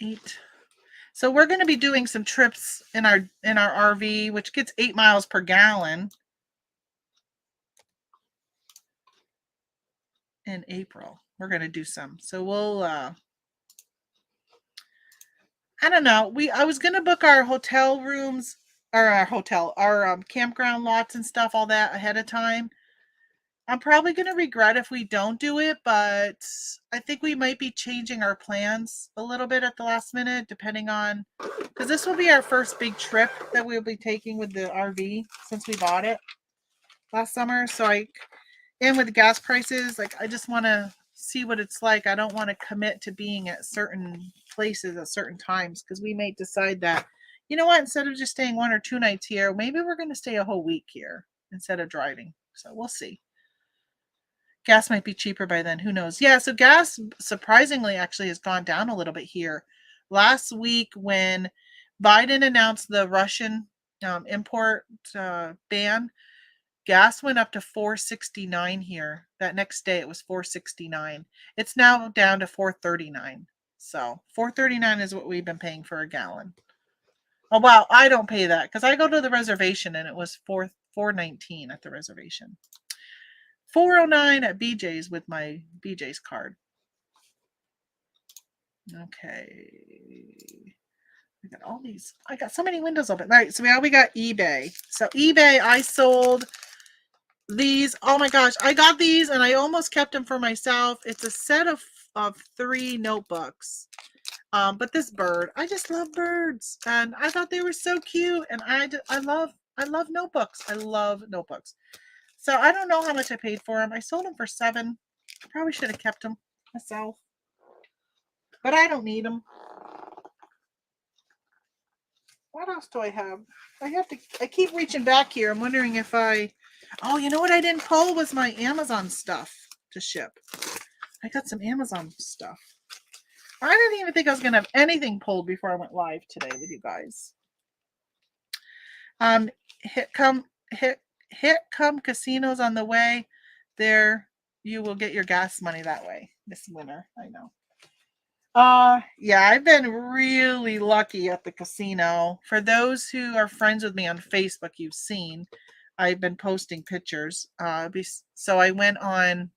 Eight. So we're going to be doing some trips in our RV, which gets 8 miles per gallon in April. We're going to do some. So we'll I don't know. I was gonna book our hotel rooms or our campground lots and stuff, all that ahead of time. I'm probably gonna regret if we don't do it, but I think we might be changing our plans a little bit at the last minute, depending on because this will be our first big trip that we'll be taking with the RV since we bought it last summer. And with the gas prices, like I just want to see what it's like. I don't want to commit to being at certain places at certain times because we might decide that, you know what, instead of just staying 1 or 2 nights here, maybe we're going to stay a whole week here instead of driving. So we'll see. Gas might be cheaper by then. Who knows? Yeah, so gas surprisingly actually has gone down a little bit here. Last week, when Biden announced the Russian import ban, gas went up to 469 here. That next day it was 469. It's now down to 439. So 439 is what we've been paying for a gallon. Oh wow, I don't pay that because I go to the reservation and it was 419 at the reservation. 409 at BJ's with my BJ's card. Okay. I got all these. I got so many windows open. All right, so now we got eBay. So eBay, I sold these. Oh my gosh, I got these and I almost kept them for myself. It's a set of 3 notebooks. But this bird, I just love birds, and I thought they were so cute. And I love notebooks. I love notebooks. So I don't know how much I paid for them. I sold them for $7. I probably should have kept them myself, but I don't need them. What else do I have? I keep reaching back here. I'm wondering if oh, you know what I didn't pull was my Amazon stuff to ship. I got some Amazon stuff. I didn't even think I was going to have anything pulled before I went live today with you guys. Hit come casinos on the way. There, you will get your gas money that way this winter. I know. Yeah, I've been really lucky at the casino. For those who are friends with me on Facebook, you've seen I've been posting pictures. So I went on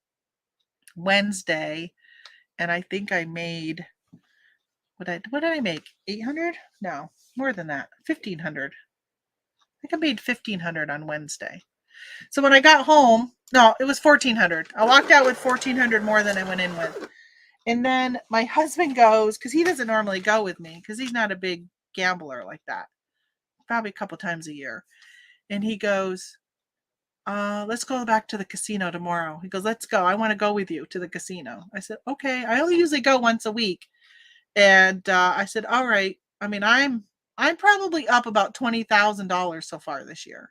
Wednesday, and I think I made what did I make? 800? No, more than that. 1,500. I think I made 1,500 on Wednesday. So when I got home, no, it was 1,400. I walked out with 1,400 more than I went in with. And then my husband goes, because he doesn't normally go with me, because he's not a big gambler like that, probably a couple times a year. And he goes, let's go back to the casino tomorrow. He goes, let's go. I want to go with you to the casino. I said, okay. I only usually go once a week. And I said, all right. I mean, I'm probably up about $20,000 so far this year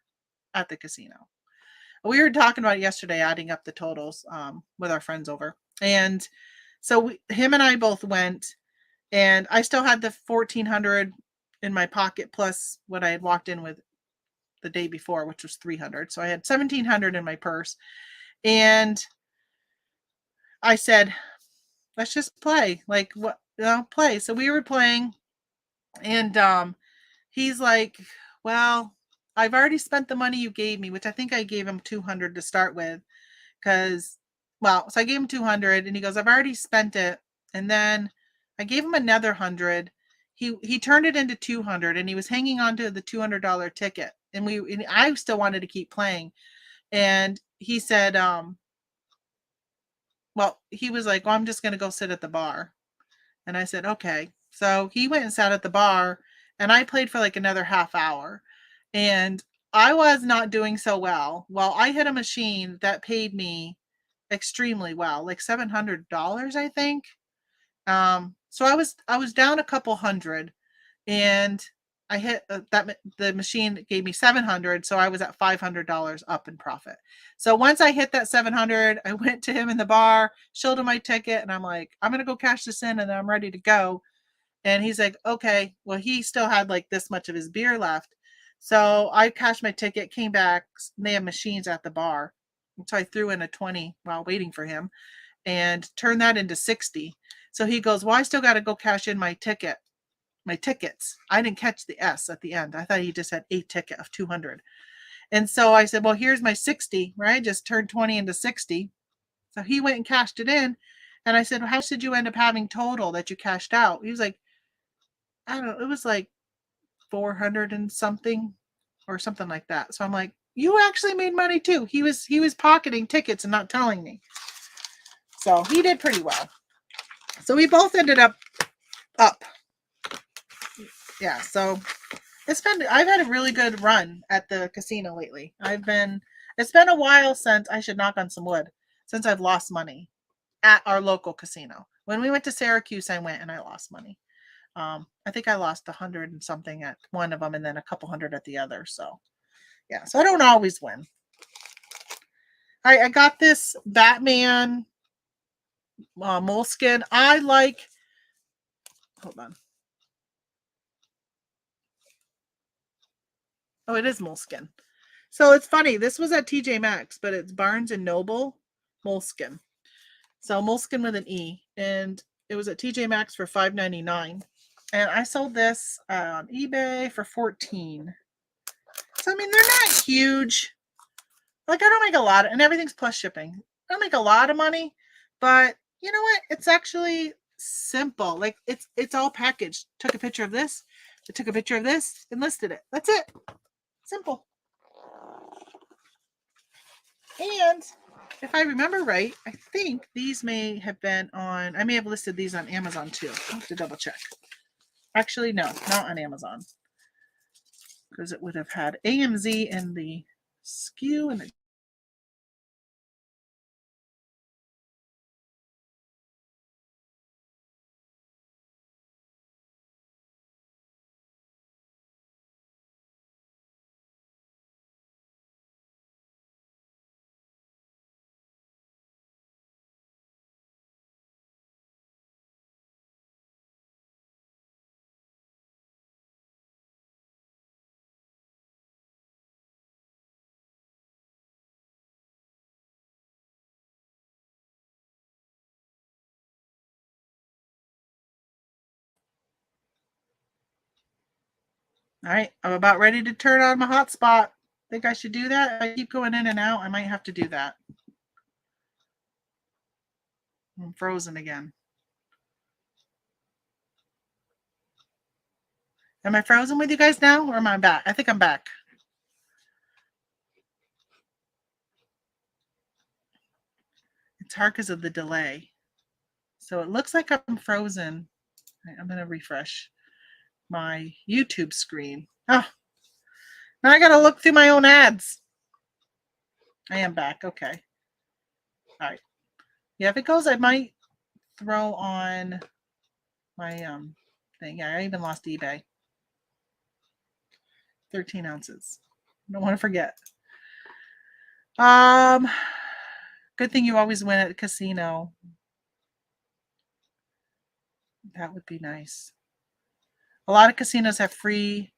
at the casino. We were talking about it yesterday, adding up the totals with our friends over. And so him and I both went, and I still had the 1,400 in my pocket plus what I had walked in with the day before, which was 300. So I had 1,700 in my purse, and I said, "Let's just play. Like what? Play." So we were playing, and he's like, "Well, I've already spent the money you gave me, which I think I gave him 200 to start with, because." So I gave him 200 and he goes, I've already spent it. And then I gave him another 100. He turned it into 200 and he was hanging on to the $200 ticket. And I still wanted to keep playing. And he said, he was like, well, I'm just going to go sit at the bar. And I said, okay. So he went and sat at the bar and I played for like another half hour. And I was not doing so well. Well, I hit a machine that paid me extremely well, like $700, I think. So I was down a couple hundred, and I hit the machine gave me 700, so I was at $500 up in profit. So once I hit that 700, I went to him in the bar, showed him my ticket, and I'm like, I'm gonna go cash this in, and I'm ready to go. And he's like, okay. Well, he still had like this much of his beer left. So I cashed my ticket, came back. They have machines at the bar. So I threw in a 20 while waiting for him and turned that into 60. So he goes, well, I still got to go cash in my tickets. I didn't catch the S at the end. I thought he just had a ticket of 200. And so I said, well, here's my 60, right? I just turned 20 into 60. So he went and cashed it in. And I said, well, how much did you end up having total that you cashed out? He was like, I don't know, it was like 400 and something or something like that. So I'm like, you actually made money too. He was pocketing tickets and not telling me. So he did pretty well. So we both ended up. Yeah, so I've had a really good run at the casino lately. It's been a while since, I should knock on some wood, since I've lost money at our local casino. When we went to Syracuse, I went and I lost money. I think I lost 100 and something at one of them and then a couple hundred at the other. So yeah, so I don't always win. I got this Batman moleskin. Hold on. Oh, it is moleskin. So it's funny. This was at TJ Maxx, but it's Barnes and Noble moleskin. So moleskin with an E, and it was at TJ Maxx for $5.99, and I sold this on eBay for $14. So I mean, they're not huge. Like, I don't make a lot, and everything's plus shipping. I don't make a lot of money, but you know what? It's actually simple. Like, it's all packaged. Took a picture of this. I took a picture of this and listed it. That's it. Simple. And if I remember right, I think these may have been on, I may have listed these on Amazon too. I'll have to double check. Actually, no, not on Amazon. Because it would have had AMZ in the SKU and the. All right, I'm about ready to turn on my hotspot. Think I should do that? If I keep going in and out, I might have to do that. I'm frozen again. Am I frozen with you guys now, or am I back? I think I'm back. It's hard because of the delay. So it looks like I'm frozen. Right, I'm going to refresh my YouTube screen. Oh, now I got to look through my own ads. I am back. Okay. All right. Yeah, if it goes, I might throw on my thing. Yeah, I even lost eBay. 13 ounces. Don't want to forget. Good thing you always win at a casino. That would be nice. A lot of casinos have free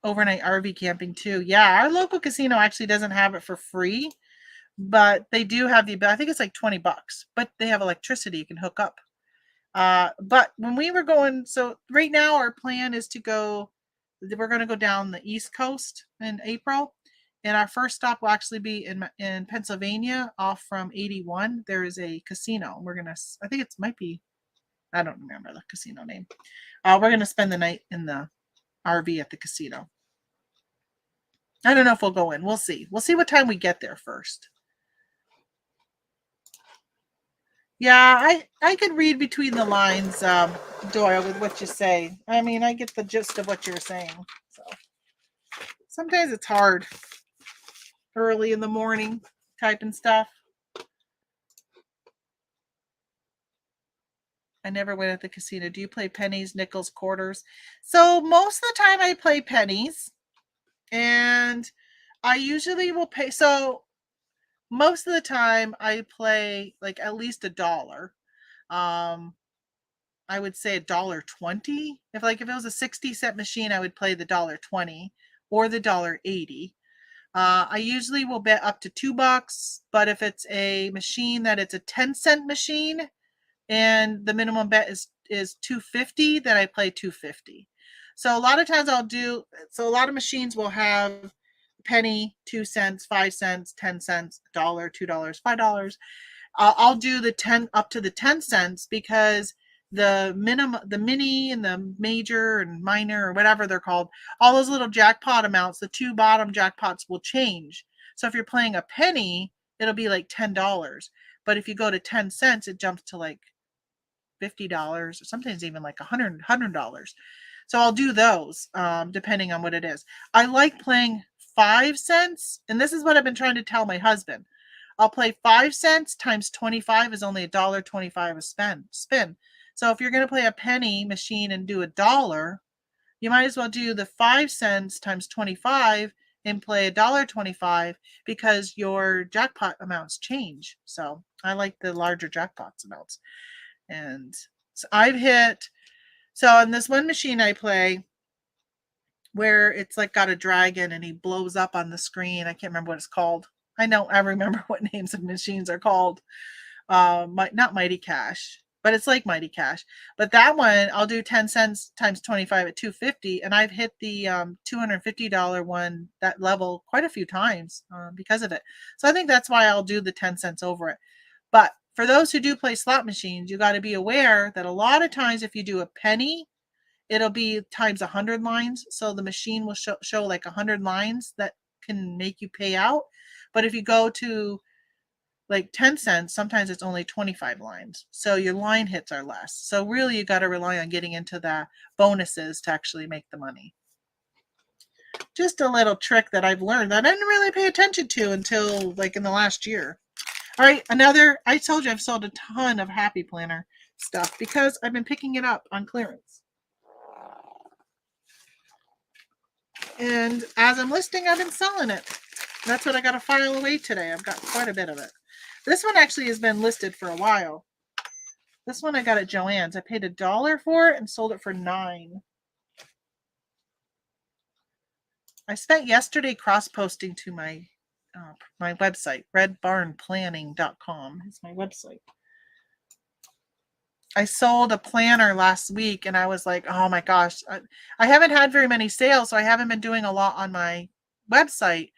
overnight RV camping too. Yeah, our local casino actually doesn't have it for free, but they do have I think it's like $20, but they have electricity you can hook up. But when we were going, so right now our plan is we're going to go down the East Coast in April. And our first stop will actually be in Pennsylvania off from 81. There is a casino. I think it might be, I don't remember the casino name. We're going to spend the night in the RV at the casino. I don't know if we'll go in. We'll see. We'll see what time we get there first. Yeah, I could read between the lines, Doyle, with what you say. I mean, I get the gist of what you're saying. So sometimes it's hard early in the morning typing stuff. I never went at the casino. Do you play pennies, nickels, quarters? So most of the time I play pennies, and I usually will pay. So most of the time I play like at least $1. I would say $1.20. If it was a 60-cent machine, I would play the $1.20 or the $1.80. I usually will bet up to $2, but if it's a machine that it's a 10-cent machine and the minimum bet is $2.50, then I play $2.50. So a lot of times a lot of machines will have penny, 2 cents, 5 cents, 10 cents, $1, $2, $5. I'll do the 10 up to the 10 cents because the mini and the major and minor or whatever they're called, all those little jackpot amounts, the two bottom jackpots will change. So if you're playing a penny, it'll be like $10. But if you go to 10 cents, it jumps to like $50 or sometimes even like $100. So I'll do those depending on what it is. I like playing 5 cents, and this is what I've been trying to tell my husband. I'll play 5 cents times 25 is only $1.25 a spin. So if you're going to play a penny machine and do $1, you might as well do the 5 cents times 25 and play $1.25 because your jackpot amounts change. So I like the larger jackpots amounts. And so I've hit, so on this one machine I play where it's like got a dragon and he blows up on the screen. I can't remember what it's called. I remember what names of machines are called. Not Mighty Cash, but it's like Mighty Cash. But that one, I'll do 10 cents times 25 at $2.50, and I've hit the $250 one, that level, quite a few times because of it. So I think that's why I'll do the 10 cents over it. But for those who do play slot machines, you got to be aware that a lot of times if you do a penny, it'll be times 100 lines. So the machine will show like 100 lines that can make you pay out. But if you go to like 10 cents, sometimes it's only 25 lines. So your line hits are less. So really you got to rely on getting into the bonuses to actually make the money. Just a little trick that I've learned that I didn't really pay attention to until like in the last year. All right, I told you I've sold a ton of Happy Planner stuff because I've been picking it up on clearance. And as I'm listing, I've been selling it. That's what I got to file away today. I've got quite a bit of it. This one actually has been listed for a while. This one I got at Joann's. I paid $1 for it and sold it for $9. I spent yesterday cross-posting to my website, redbarnplanning.com. It's my website. I sold a planner last week and I was like, oh my gosh, I haven't had very many sales, so I haven't been doing a lot on my website.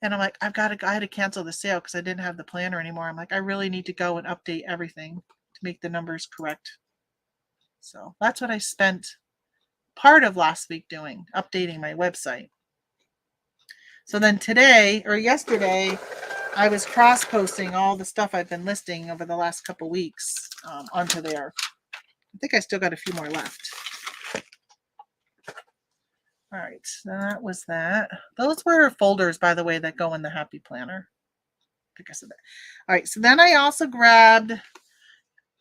And I'm like, I had to cancel the sale because I didn't have the planner anymore. I'm like, I really need to go and update everything to make the numbers correct. So that's what I spent part of last week doing, updating my website. So then yesterday, I was cross-posting all the stuff I've been listing over the last couple weeks onto there. I think I still got a few more left. All right, so that was that. Those were folders, by the way, that go in the Happy Planner. I think I said that. All right, so then I also grabbed,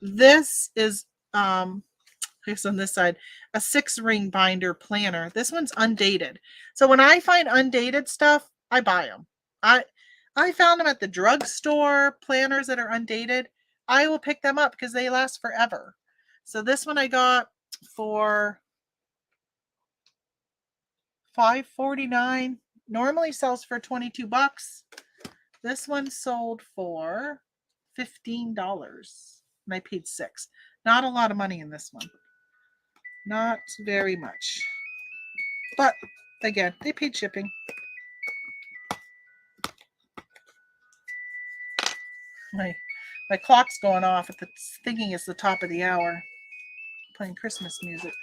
this is, here's on this side, a 6-ring binder planner. This one's undated. So when I find undated stuff, I buy them. I found them at the drugstore, planners that are undated. I will pick them up because they last forever. So this one I got for $5.49. Normally sells for $22. This one sold for $15 and I paid $6. Not a lot of money in this one. Not very much. But again, they paid shipping. My clock's going off at thinking it's the top of the hour. Playing Christmas music.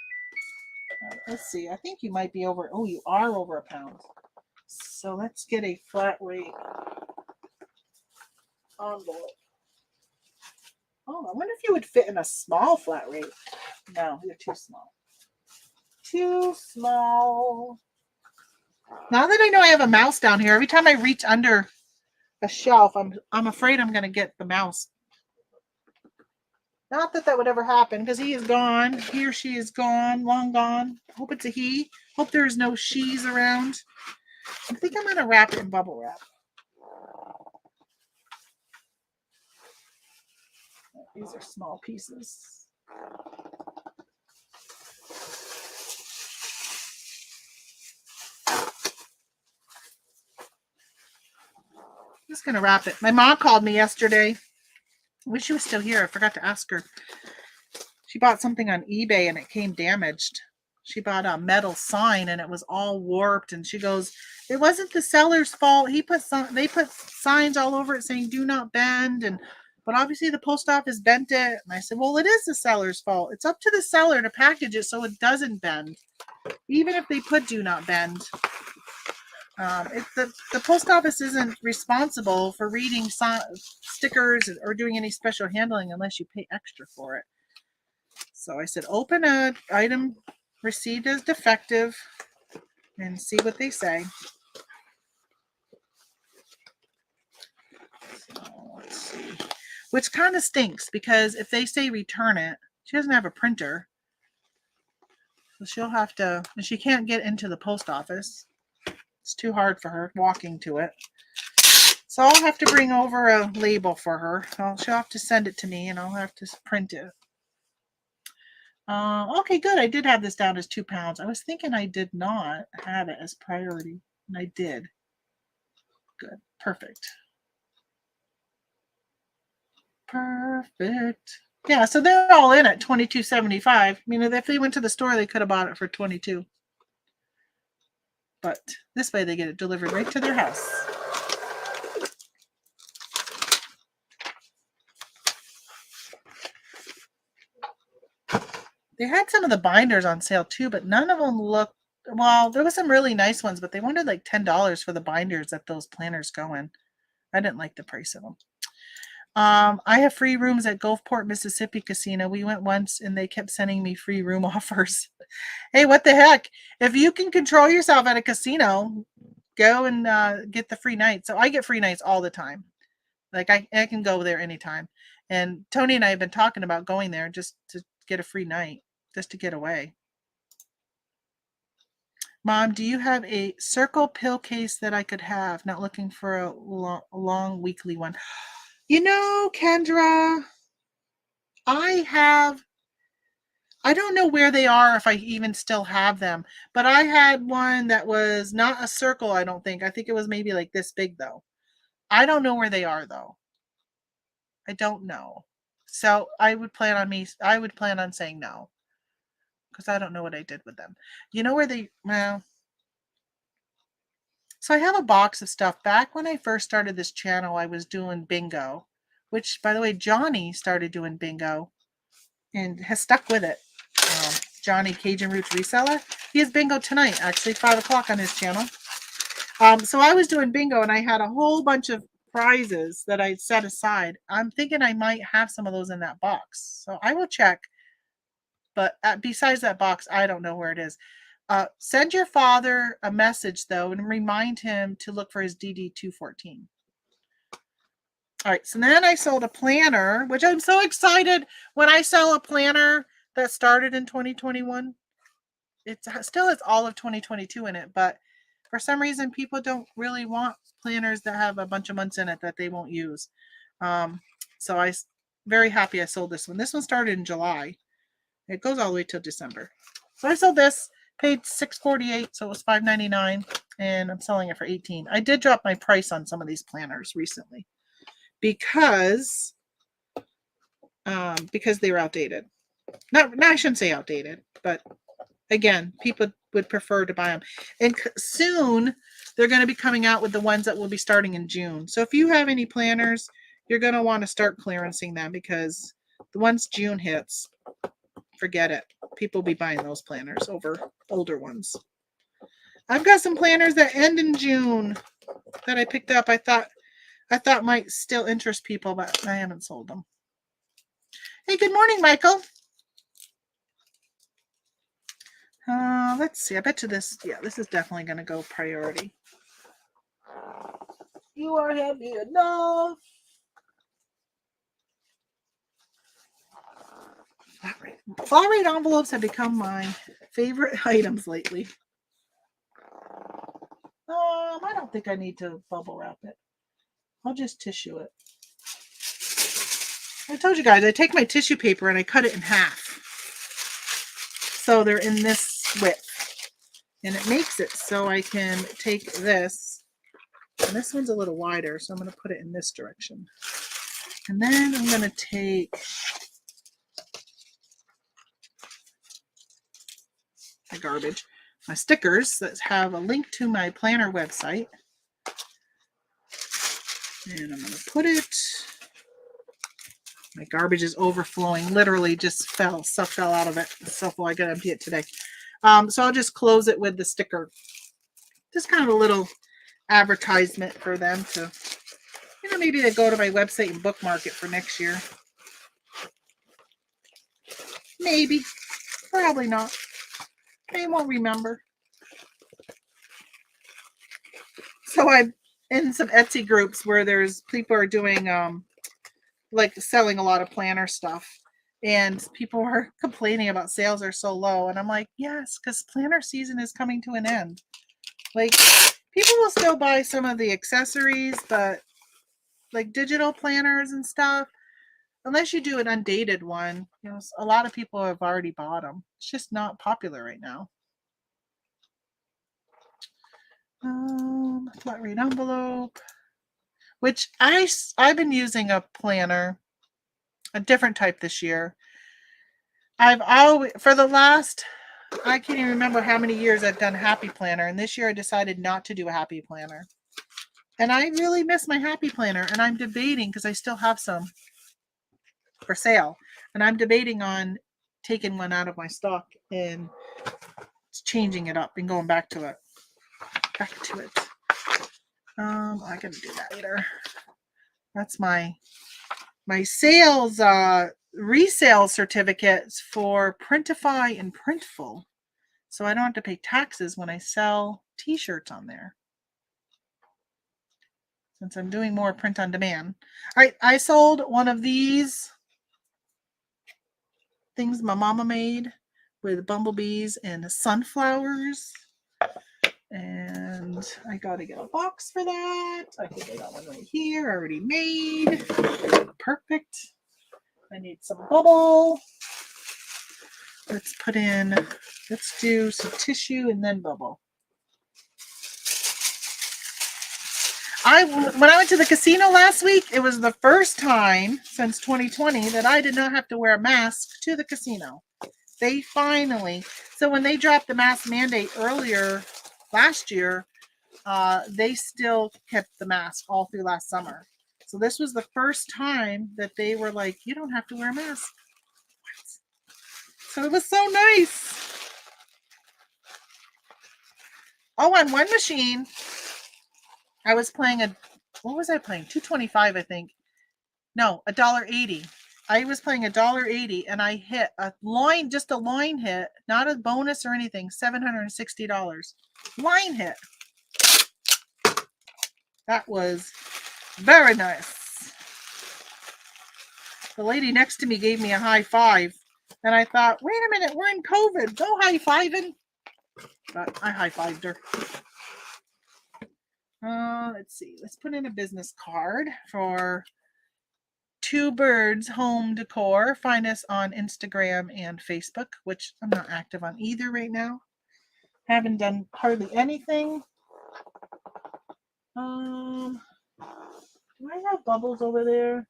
Let's see. I think you might be over. Oh, you are over a pound. So let's get a flat rate envelope. Oh, I wonder if you would fit in a small flat rate. No, you're too small. Too small. Now that I know I have a mouse down here, every time I reach under a shelf, I'm afraid I'm going to get the mouse. Not that would ever happen because he is gone. He or she is gone, long gone. Hope it's a he. Hope there's no she's around. I think I'm going to wrap it in bubble wrap. These are small pieces. I'm just going to wrap it. My mom called me yesterday. I wish she was still here. I forgot to ask her. She bought something on eBay and it came damaged. She bought a metal sign and it was all warped. And she goes, it wasn't the seller's fault. They put signs all over it saying, do not bend. And But obviously the post office bent it. And I said, well, it is the seller's fault. It's up to the seller to package it so it doesn't bend. Even if they put do not bend. The post office isn't responsible for reading stickers or doing any special handling unless you pay extra for it. So I said, open an item received as defective and see what they say. So let's see. Which kind of stinks because if they say return it, she doesn't have a printer. So she'll have to, and she can't get into the post office. It's too hard for her walking to it. So I'll have to bring over a label for her. She'll have to send it to me and I'll have to print it. Okay, good. I did have this down as 2 pounds. I was thinking I did not have it as priority, and I did. Good. Perfect. Perfect. Yeah, so they're all in at $22.75. I mean, if they went to the store, they could have bought it for $22. But this way they get it delivered right to their house. They had some of the binders on sale too, but none of them looked, well, there was some really nice ones, but they wanted like $10 for the binders that those planners go in. I didn't like the price of them. I have free rooms at Gulfport, Mississippi Casino. We went once and they kept sending me free room offers. Hey, what the heck? If you can control yourself at a casino, go and get the free night. So I get free nights all the time. Like I can go there anytime. And Tony and I have been talking about going there just to get a free night, just to get away. Mom, do you have a circle pill case that I could have? Not looking for a long weekly one. You know, Kendra, I don't know where they are, if I even still have them, but I had one that was not a circle, I don't think. I think it was maybe like this big, though. I don't know where they are, though. I don't know. So I would plan on saying no, because I don't know what I did with them. You know where well, so I have a box of stuff. Back when I first started this channel, I was doing bingo, which, by the way, Johnny started doing bingo and has stuck with it. Johnny Cajun Roots Reseller. He has bingo tonight, actually, 5 o'clock on his channel. So I was doing bingo and I had a whole bunch of prizes that I set aside. I'm thinking I might have some of those in that box. So I will check. But besides that box, I don't know where it is. Send your father a message, though, and remind him to look for his DD214. All right, so then I sold a planner, which I'm so excited when I sell a planner that started in 2021. It still has all of 2022 in it, but for some reason, people don't really want planners that have a bunch of months in it that they won't use. So I'm very happy I sold this one. This one started in July. It goes all the way till December. So I sold this, paid $6.48, so it was $5.99, and I'm selling it for $18. I did drop my price on some of these planners recently because they were outdated. No, I shouldn't say outdated, but again, people would prefer to buy them. And soon, they're going to be coming out with the ones that will be starting in June. So if you have any planners, you're going to want to start clearancing them, because the once June hits, forget it. People will be buying those planners over older ones. I've got some planners that end in June that I picked up. I thought might still interest people, but I haven't sold them. Hey, good morning, Michael. Let's see. I bet you this is definitely going to go priority. You are heavy enough. Flat rate envelopes have become my favorite items lately. I don't think I need to bubble wrap it. I'll just tissue it. I told you guys, I take my tissue paper and I cut it in half. So they're in this width. And it makes it so I can take this. And this one's a little wider, so I'm going to put it in this direction. And then I'm going to take my garbage, my stickers that have a link to my planner website. And I'm going to put it My garbage is overflowing. Literally just stuff fell out of it. So full. I gotta empty it today. So I'll just close it with the sticker. Just kind of a little advertisement for them to, maybe they go to my website and bookmark it for next year. Maybe. Probably not. They won't remember. So I'm in some Etsy groups where there's people are doing like selling a lot of planner stuff, and people are complaining about sales are so low, and I'm like, yes, because planner season is coming to an end. Like, people will still buy some of the accessories, but like digital planners and stuff, unless you do an undated one, a lot of people have already bought them. It's just not popular right now. Flat rate envelope, which I've been using a planner, a different type this year. I've always, for the last, I can't even remember how many years I've done Happy Planner, and this year I decided not to do a Happy Planner. And I really miss my Happy Planner, and I'm debating, because I still have some for sale, and I'm debating on taking one out of my stock and changing it up and going back to it. I gotta do that later. That's my sales resale certificates for Printify and Printful, so I don't have to pay taxes when I sell t-shirts on there, since I'm doing more print on demand. All right, I sold one of these things my mama made with bumblebees and sunflowers, and I gotta get a box for that. I think I got one right here already made. Perfect. I need some bubble. Let's do some tissue and then bubble. When I went to the casino last week, it was the first time since 2020 that I did not have to wear a mask to the casino. They finally, so when they dropped the mask mandate earlier last year, they still kept the mask all through last summer. So this was the first time that they were like, you don't have to wear a mask. So it was so nice. Oh, on one machine, I was playing what was I playing? $2.25, I think. No, $1.80. I was playing $1.80, and I hit just a line hit, not a bonus or anything, $760. Line hit. That was very nice. The lady next to me gave me a high five, and I thought, wait a minute, we're in COVID. Go high-fiving. But I high-fived her. Let's see. Let's put in a business card for Two Birds Home Decor. Find us on Instagram and Facebook, which I'm not active on either right now. Haven't done hardly anything. Do I have bubbles over there?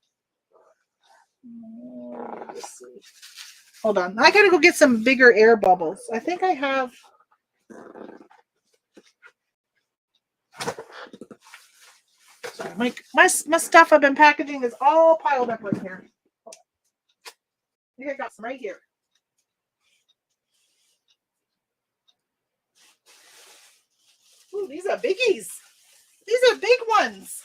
Let's see. Hold on. I gotta go get some bigger air bubbles. I think I have. Sorry, my stuff I've been packaging is all piled up right here. I think I got some right here. Ooh, these are biggies. These are big ones.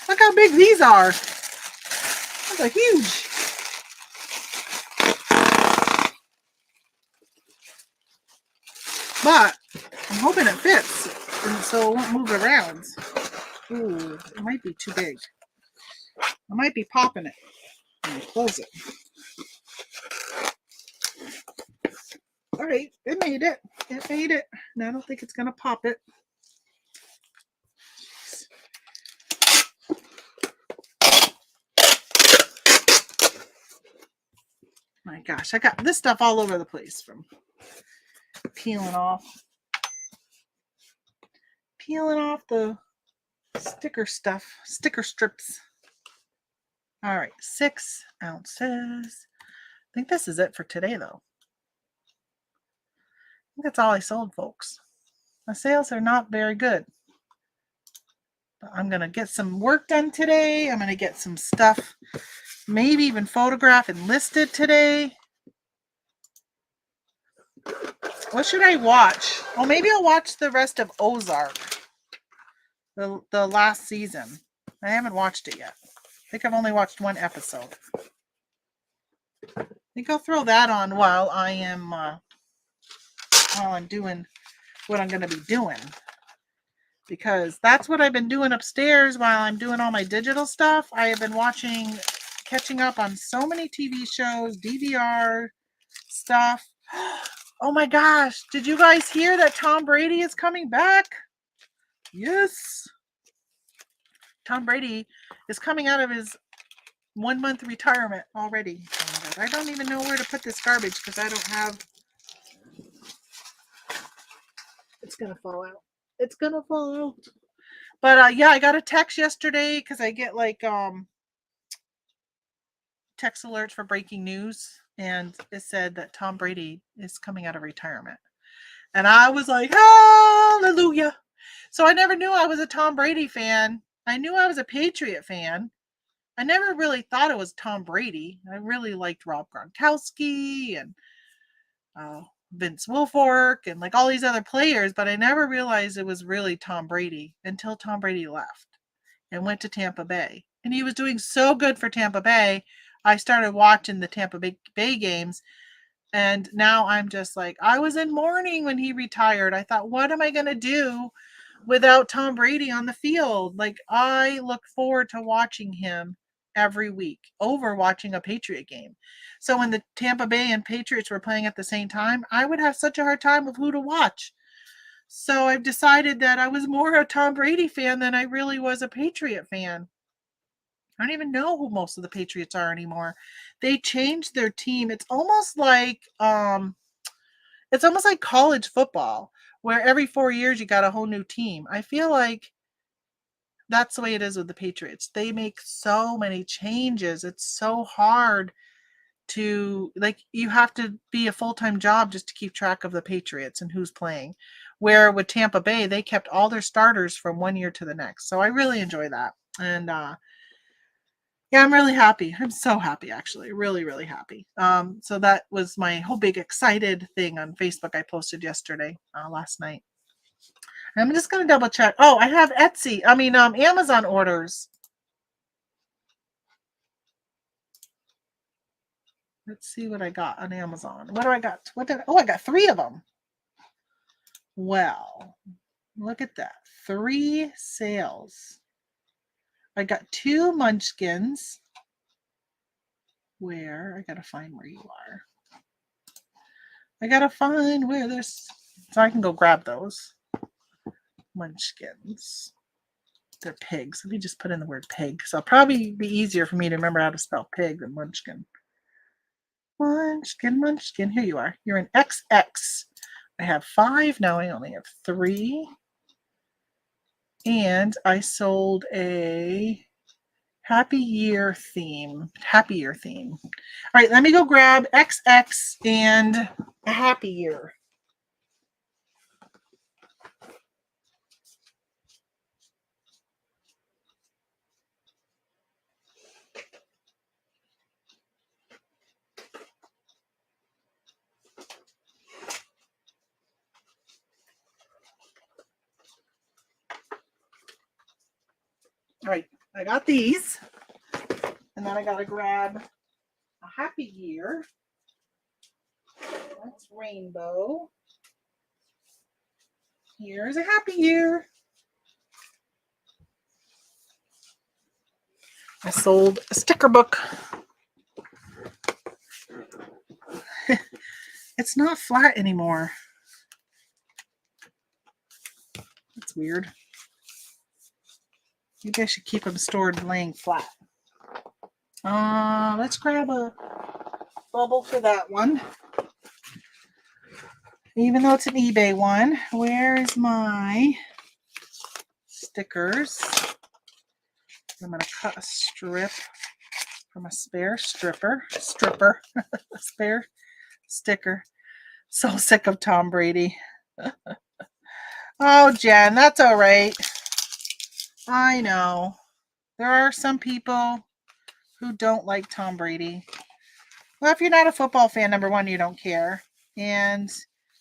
Look how big these are. Those are huge. But I'm hoping it fits, and so it won't move around. Ooh, it might be too big. I might be popping it. Let me close it. All right, it made it. It made it. And I don't think it's gonna pop it. My gosh, I got this stuff all over the place from peeling off the sticker strips. All right, 6 ounces. I think this is it for today, though. I think that's all I sold, folks. My sales are not very good. But I'm going to get some work done today. I'm going to get some stuff, maybe even photograph and list it today. What should I watch? Well, maybe I'll watch the rest of Ozark, the last season. I haven't watched it yet. I think I've only watched one episode. I think I'll throw that on while I'm doing what I'm going to be doing, because that's what I've been doing upstairs while I'm doing all my digital stuff. I have been catching up on so many TV shows, DVR stuff. Oh my gosh, did you guys hear that Tom Brady is coming back? Yes. Tom Brady is coming out of his 1 month retirement already. Oh, I don't even know where to put this garbage because I don't have. It's gonna fall out. It's gonna fall out. But yeah, I got a text yesterday because I get like text alerts for breaking news, and it said that Tom Brady is coming out of retirement. And I was like, hallelujah. So I never knew I was a Tom Brady fan. I knew I was a Patriot fan. I never really thought it was Tom Brady. I really liked Rob Gronkowski and Vince Wilfork and like all these other players, but I never realized it was really Tom Brady until Tom Brady left and went to Tampa Bay. And he was doing so good for Tampa Bay. I started watching the Tampa Bay games, and now I'm just like, I was in mourning when he retired. I thought, what am I going to do without Tom Brady on the field? Like, I look forward to watching him every week over watching a Patriot game. So when the Tampa Bay and Patriots were playing at the same time, I would have such a hard time with who to watch. So I've decided that I was more a Tom Brady fan than I really was a Patriot fan. I don't even know who most of the Patriots are anymore. They changed their team. It's almost like college football, where every 4 years you got a whole new team. I feel like that's the way it is with the Patriots. They make so many changes. It's so hard to, like, you have to be a full-time job just to keep track of the Patriots and who's playing. Where with Tampa Bay, they kept all their starters from 1 year to the next. So I really enjoy that. And yeah, I'm really happy. I'm so happy, actually. Really, really happy. So that was my whole big excited thing on Facebook I posted yesterday, last night. I'm just going to double check. Oh, I have Amazon orders. Let's see what I got on Amazon. What do I got? I got 3 of them. Well, look at that. 3 sales. I got 2 munchkins. Where? I got to find where you are. I got to find where there's, so I can go grab those. Munchkins. They're pigs. Let me just put in the word pig. So it'll probably be easier for me to remember how to spell pig than munchkin. Munchkin, munchkin. Here you are. You're an XX. I have 5. Now I only have 3. And I sold a Happy Year theme. All right, let me go grab XX and a Happy Year. All right, I got these. And then I got to grab a Happy Year. That's rainbow. Here's a Happy Year. I sold a sticker book. It's not flat anymore. That's weird. Maybe I should keep them stored laying flat. Let's grab a bubble for that one. Even though it's an eBay one, where is my stickers? I'm going to cut a strip from a spare stripper, a spare sticker. So sick of Tom Brady. Oh, Jen, that's all right. I know. There are some people who don't like Tom Brady. Well, if you're not a football fan, number one, you don't care. And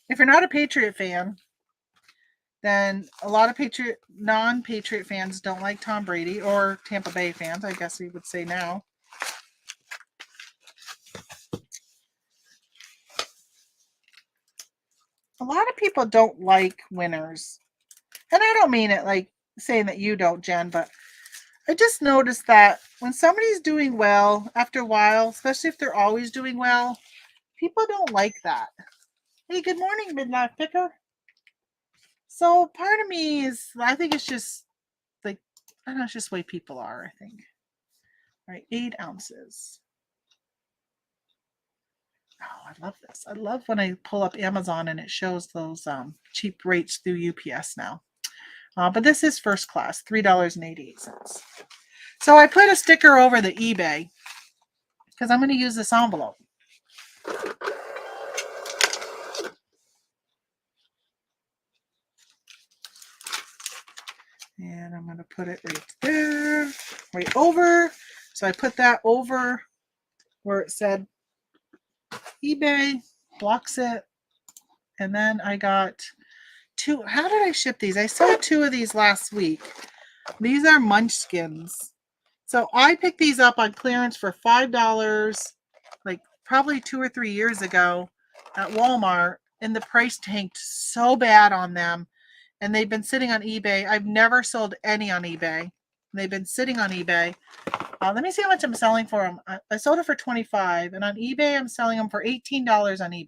if you're not a Patriot fan, then a lot of non-Patriot fans don't like Tom Brady, or Tampa Bay fans, I guess we would say now. A lot of people don't like winners. And I don't mean it like saying that you don't, Jen, but I just noticed that when somebody's doing well after a while, especially if they're always doing well, people don't like that. Hey, good morning, Midnight Picker. So part of me is, I think it's just like, I don't know, it's just the way people are, I think. All right, 8 ounces. Oh, I love this. I love when I pull up Amazon and it shows those cheap rates through UPS now. But this is first class, $3.88. So I put a sticker over the eBay because I'm going to use this envelope. And I'm going to put it right there, right over. So I put that over where it said eBay, blocks it. And then I got 2. How did I ship these? I sold 2 of these last week. These are Munchkins. So I picked these up on clearance for $5, like probably 2 or 3 years ago at Walmart. And the price tanked so bad on them. And they've been sitting on eBay. I've never sold any on eBay. They've been sitting on eBay. Let me see how much I'm selling for them. I sold it for $25, and on eBay I'm selling them for $18 on eBay.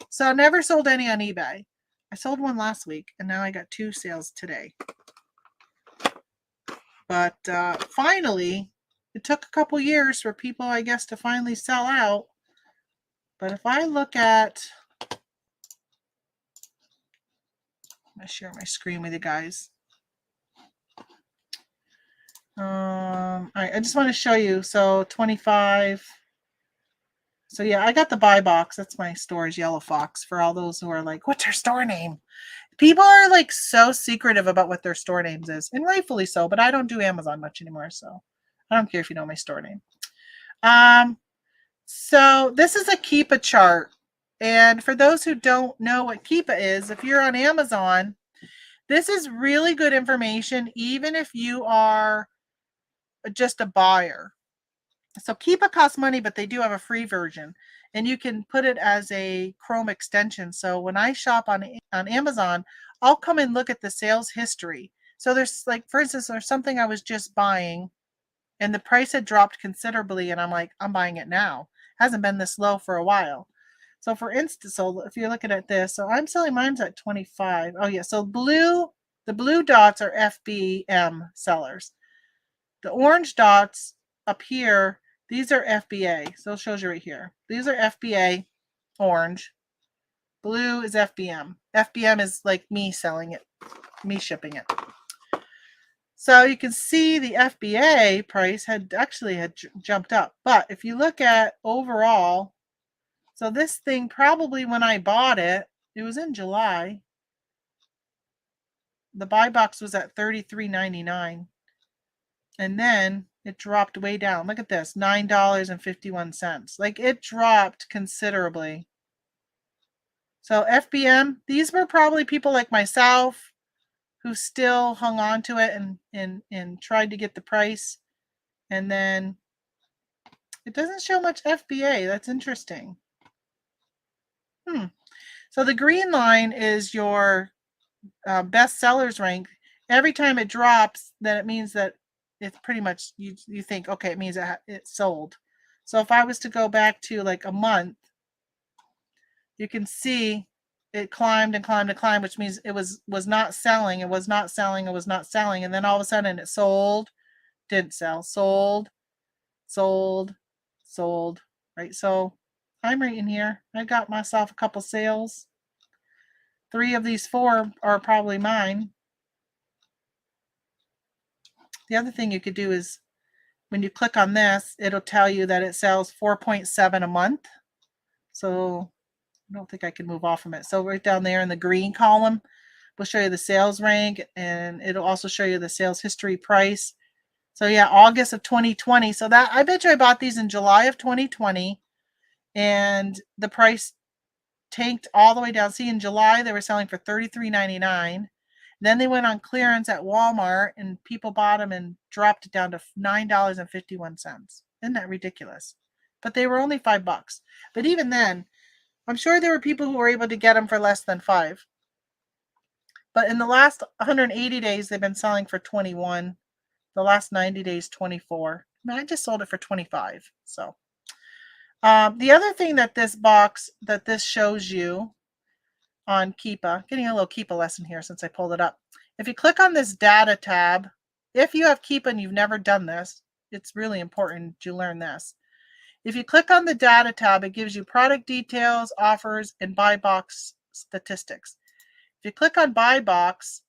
So I never sold any on eBay. I sold one last week, and now I got 2 sales today. But finally, it took a couple years for people, I guess, to finally sell out. But if I look at, I'm going to share my screen with you guys. All right, I just want to show you. So 25. So yeah, I got the buy box. That's my store's Yellow Fox, for all those who are like, what's your store name? People are like so secretive about what their store names is, and rightfully so, but I don't do Amazon much anymore, so I don't care if you know my store name. So this is a Keepa chart. And for those who don't know what Keepa is, if you're on Amazon, this is really good information, even if you are just a buyer. So Keepa costs money, but they do have a free version, and you can put it as a Chrome extension. So when I shop on Amazon, I'll come and look at the sales history. So there's, like, for instance, there's something I was just buying and the price had dropped considerably, and I'm like, I'm buying it now. It hasn't been this low for a while. So for instance, so if you're looking at this, so I'm selling mine's at 25. Oh yeah, so the blue dots are FBM sellers. The orange dots up here, these are FBA. So it shows you right here. These are FBA, orange. Blue is FBM. FBM is like me selling it, me shipping it. So you can see the FBA price had jumped up. But if you look at overall, so this thing probably when I bought it, it was in July. The buy box was at $33.99. And then it dropped way down. Look at this, $9.51. Like, it dropped considerably. So FBM, these were probably people like myself who still hung on to it and tried to get the price. And then it doesn't show much FBA. That's interesting. So the green line is your best sellers rank. Every time it drops, then it means that it's pretty much, you think, okay, it means it sold. So if I was to go back to like a month, you can see it climbed and climbed and climbed, which means it was not selling. It was not selling. It was not selling. And then all of a sudden it sold, didn't sell, sold, sold, sold, right? So I'm right in here. I got myself a couple sales. 3 of these 4 are probably mine. The other thing you could do is when you click on this, it'll tell you that it sells 4.7 a month. So I don't think I can move off from it. So right down there in the green column, will show you the sales rank, and it'll also show you the sales history price. So yeah, August of 2020. So that, I bet you I bought these in July of 2020, and the price tanked all the way down. See, in July they were selling for $33.99. Then they went on clearance at Walmart, and people bought them and dropped it down to $9.51. Isn't that ridiculous? But they were only $5. But even then, I'm sure there were people who were able to get them for less than $5. But in the last 180 days, they've been selling for $21. The last 90 days, $24. I mean, I just sold it for $25. So the other thing that this shows you on Keepa, getting a little Keepa lesson here since I pulled it up. If you click on this data tab, if you have Keepa and you've never done this, it's really important you learn this. If you click on the data tab, it gives you product details, offers, and buy box statistics. If you click on buy box,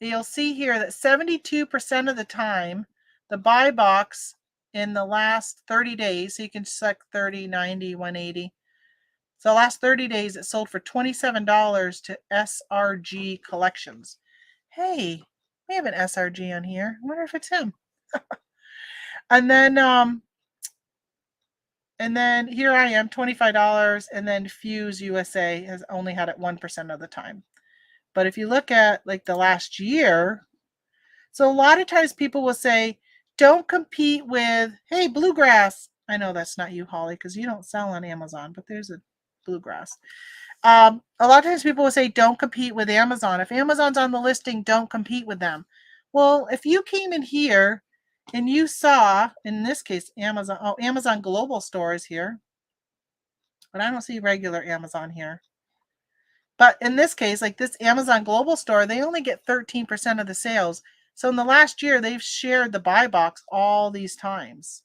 you'll see here that 72% of the time, the buy box in the last 30 days, so you can select 30, 90, 180. So the last 30 days, it sold for $27 to SRG Collections. Hey, we have an SRG on here. I wonder if it's him. And then here I am, $25, and then Fuse USA has only had it 1% of the time. But if you look at like the last year, so a lot of times people will say, don't compete with, hey, Bluegrass. I know that's not you, Holly, because you don't sell on Amazon, but there's a Bluegrass. A lot of times people will say, don't compete with Amazon. If Amazon's on the listing, don't compete with them. Well, if you came in here and you saw, in this case, Amazon Global Store is here, but I don't see regular Amazon here. But in this case, like this Amazon Global Store, they only get 13% of the sales. So in the last year, they've shared the buy box all these times.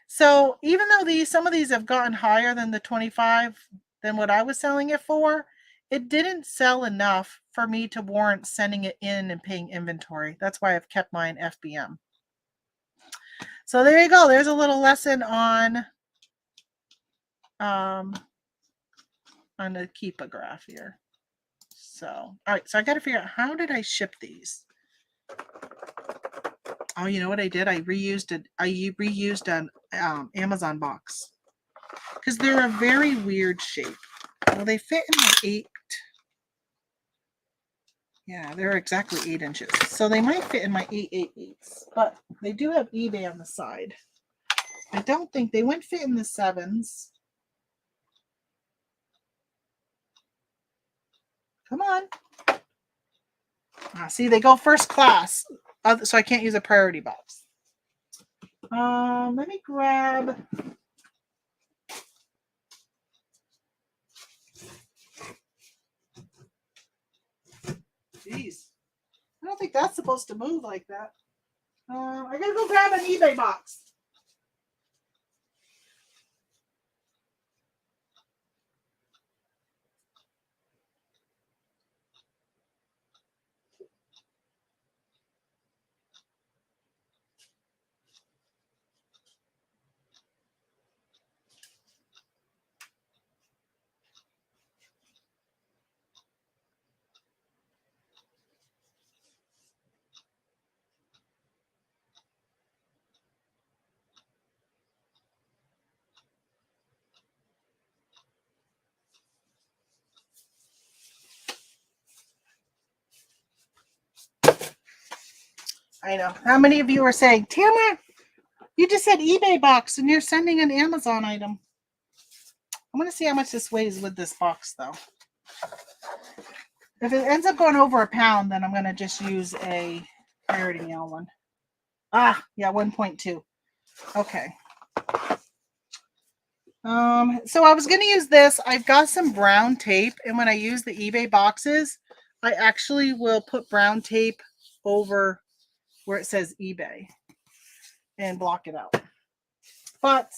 So even though some of these have gotten higher than the 25, than what I was selling it for, it didn't sell enough for me to warrant sending it in and paying inventory. That's why I've kept mine FBM. So there you go. There's a little lesson on the Keepa graph here. So, all right. So I got to figure out, how did I ship these? Oh, you know what I did? I reused it. I reused an Amazon box because they're a very weird shape. Well, they fit in my 8. Yeah, they're exactly 8 inches. So they might fit in my 8/8/8s, but they do have eBay on the side. I don't think they wouldn't fit in the 7s. Come on. See, they go first class, so I can't use a priority box. Let me grab. Jeez, I don't think that's supposed to move like that. I gotta go grab an eBay box. I know. How many of you are saying, Tamara, you just said eBay box and you're sending an Amazon item? I'm going to see how much this weighs with this box, though. If it ends up going over a pound, then I'm going to just use a priority mail one. Yeah, 1.2. Okay. So I was going to use this. I've got some brown tape, and when I use the eBay boxes, I actually will put brown tape over where it says eBay and block it out. But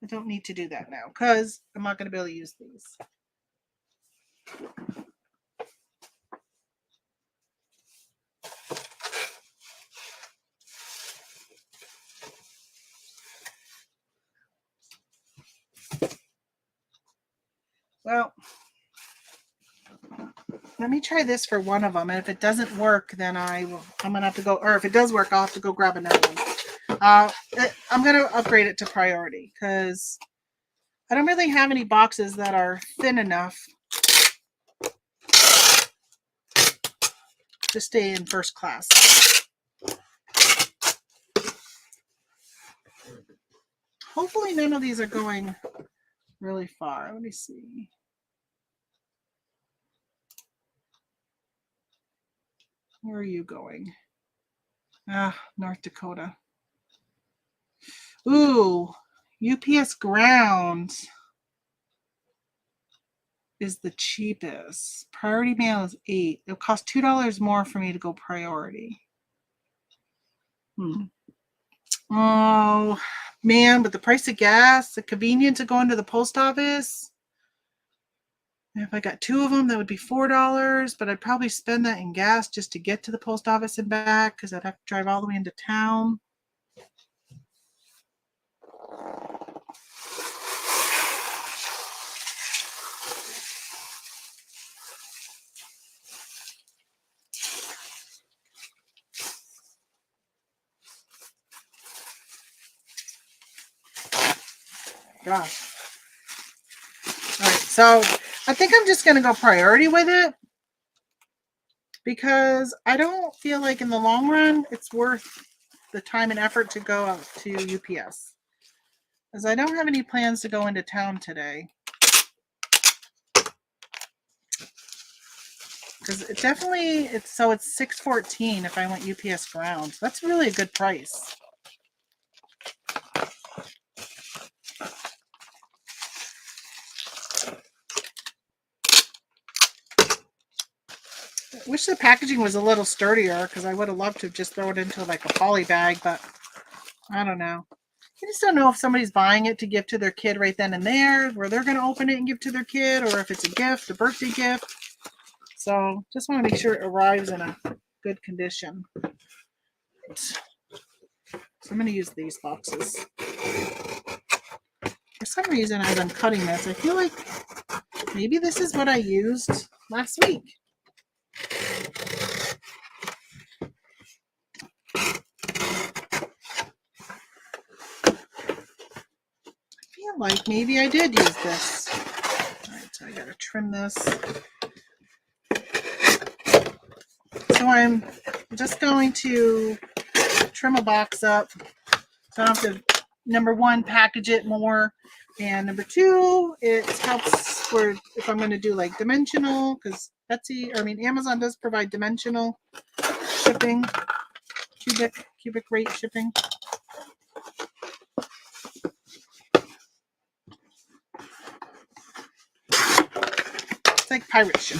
I don't need to do that now because I'm not going to be able to use these. Well, let me try this for one of them. And if it doesn't work, then I'm going to have to go, or if it does work, I'll have to go grab another one. I'm going to upgrade it to priority because I don't really have any boxes that are thin enough to stay in first class. Hopefully none of these are going really far. Let me see. Where are you going? North Dakota. Ooh, UPS ground is the cheapest. Priority mail is $8. It'll cost $2 more for me to go priority. Oh, man, with the price of gas, the convenience of going to the post office. If I got 2 of them, that would be $4, but I'd probably spend that in gas just to get to the post office and back because I'd have to drive all the way into town. Gosh. All right, so I think I'm just going to go priority with it because I don't feel like in the long run it's worth the time and effort to go out to UPS. Because I don't have any plans to go into town today. Because it definitely, it's $6.14 if I went UPS ground. That's really a good price. I wish the packaging was a little sturdier because I would have loved to just throw it into like a poly bag, but I don't know. You just don't know if somebody's buying it to give to their kid right then and there, where they're going to open it and give to their kid, or if it's a gift, a birthday gift. So just want to make sure it arrives in a good condition. So I'm going to use these boxes. For some reason, as I'm cutting this, I feel like maybe this is what I used last week. I feel like maybe I did use this. All right, so I got to trim this. So I'm just going to trim a box up so I don't have to, number one, package it more, and number two, it helps for if I'm going to do like dimensional, because Amazon does provide dimensional shipping, cubic rate shipping. It's like pirate ship.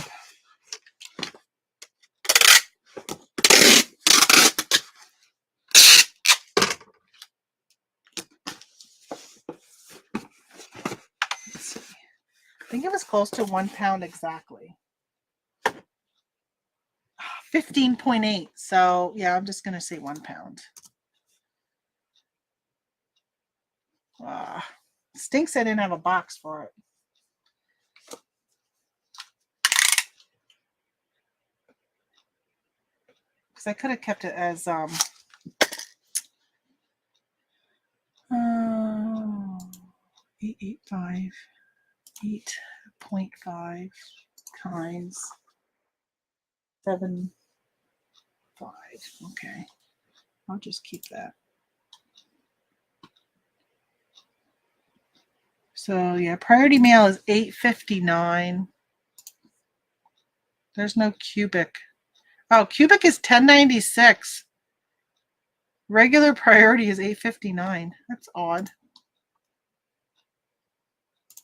I think it was close to 1 pound exactly. 15.8. So yeah, I'm just gonna say 1 pound. Stinks I didn't have a box for it. Because I could have kept it as 8.5 times 7.5. Okay, I'll just keep that. So yeah, priority mail is $8.59. There's no cubic. Oh, cubic is $10.96. Regular priority is $8.59. That's odd.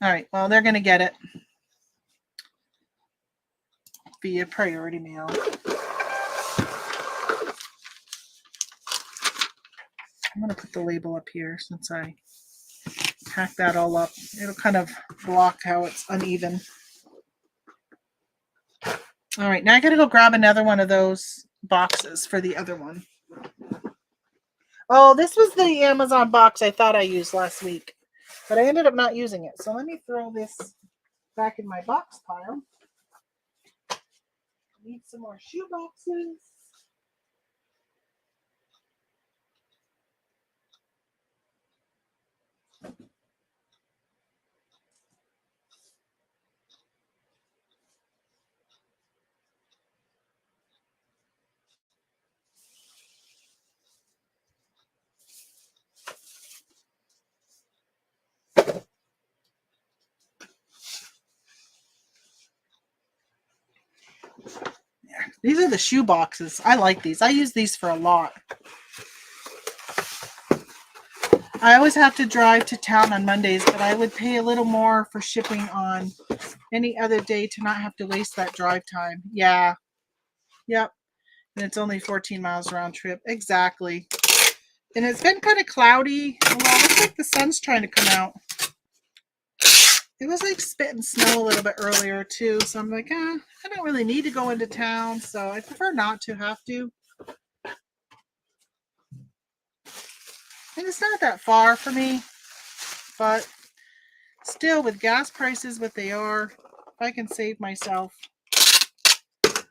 All right, well, they're going to get it via priority mail. I'm going to put the label up here since I packed that all up. It'll kind of block how it's uneven. All right, now I got to go grab another one of those boxes for the other one. Oh, this was the Amazon box I thought I used last week, but I ended up not using it. So let me throw this back in my box pile. Need some more shoe boxes. These are the shoe boxes. I like these. I use these for a lot. I always have to drive to town on Mondays, but I would pay a little more for shipping on any other day to not have to waste that drive time. Yeah. Yep. And it's only 14 miles round trip. Exactly. And it's been kind of cloudy. Well, it looks like the sun's trying to come out. It was like spitting snow a little bit earlier too. So I'm like, I don't really need to go into town. So I prefer not to have to. And it's not that far for me. But still, with gas prices what they are, if I can save myself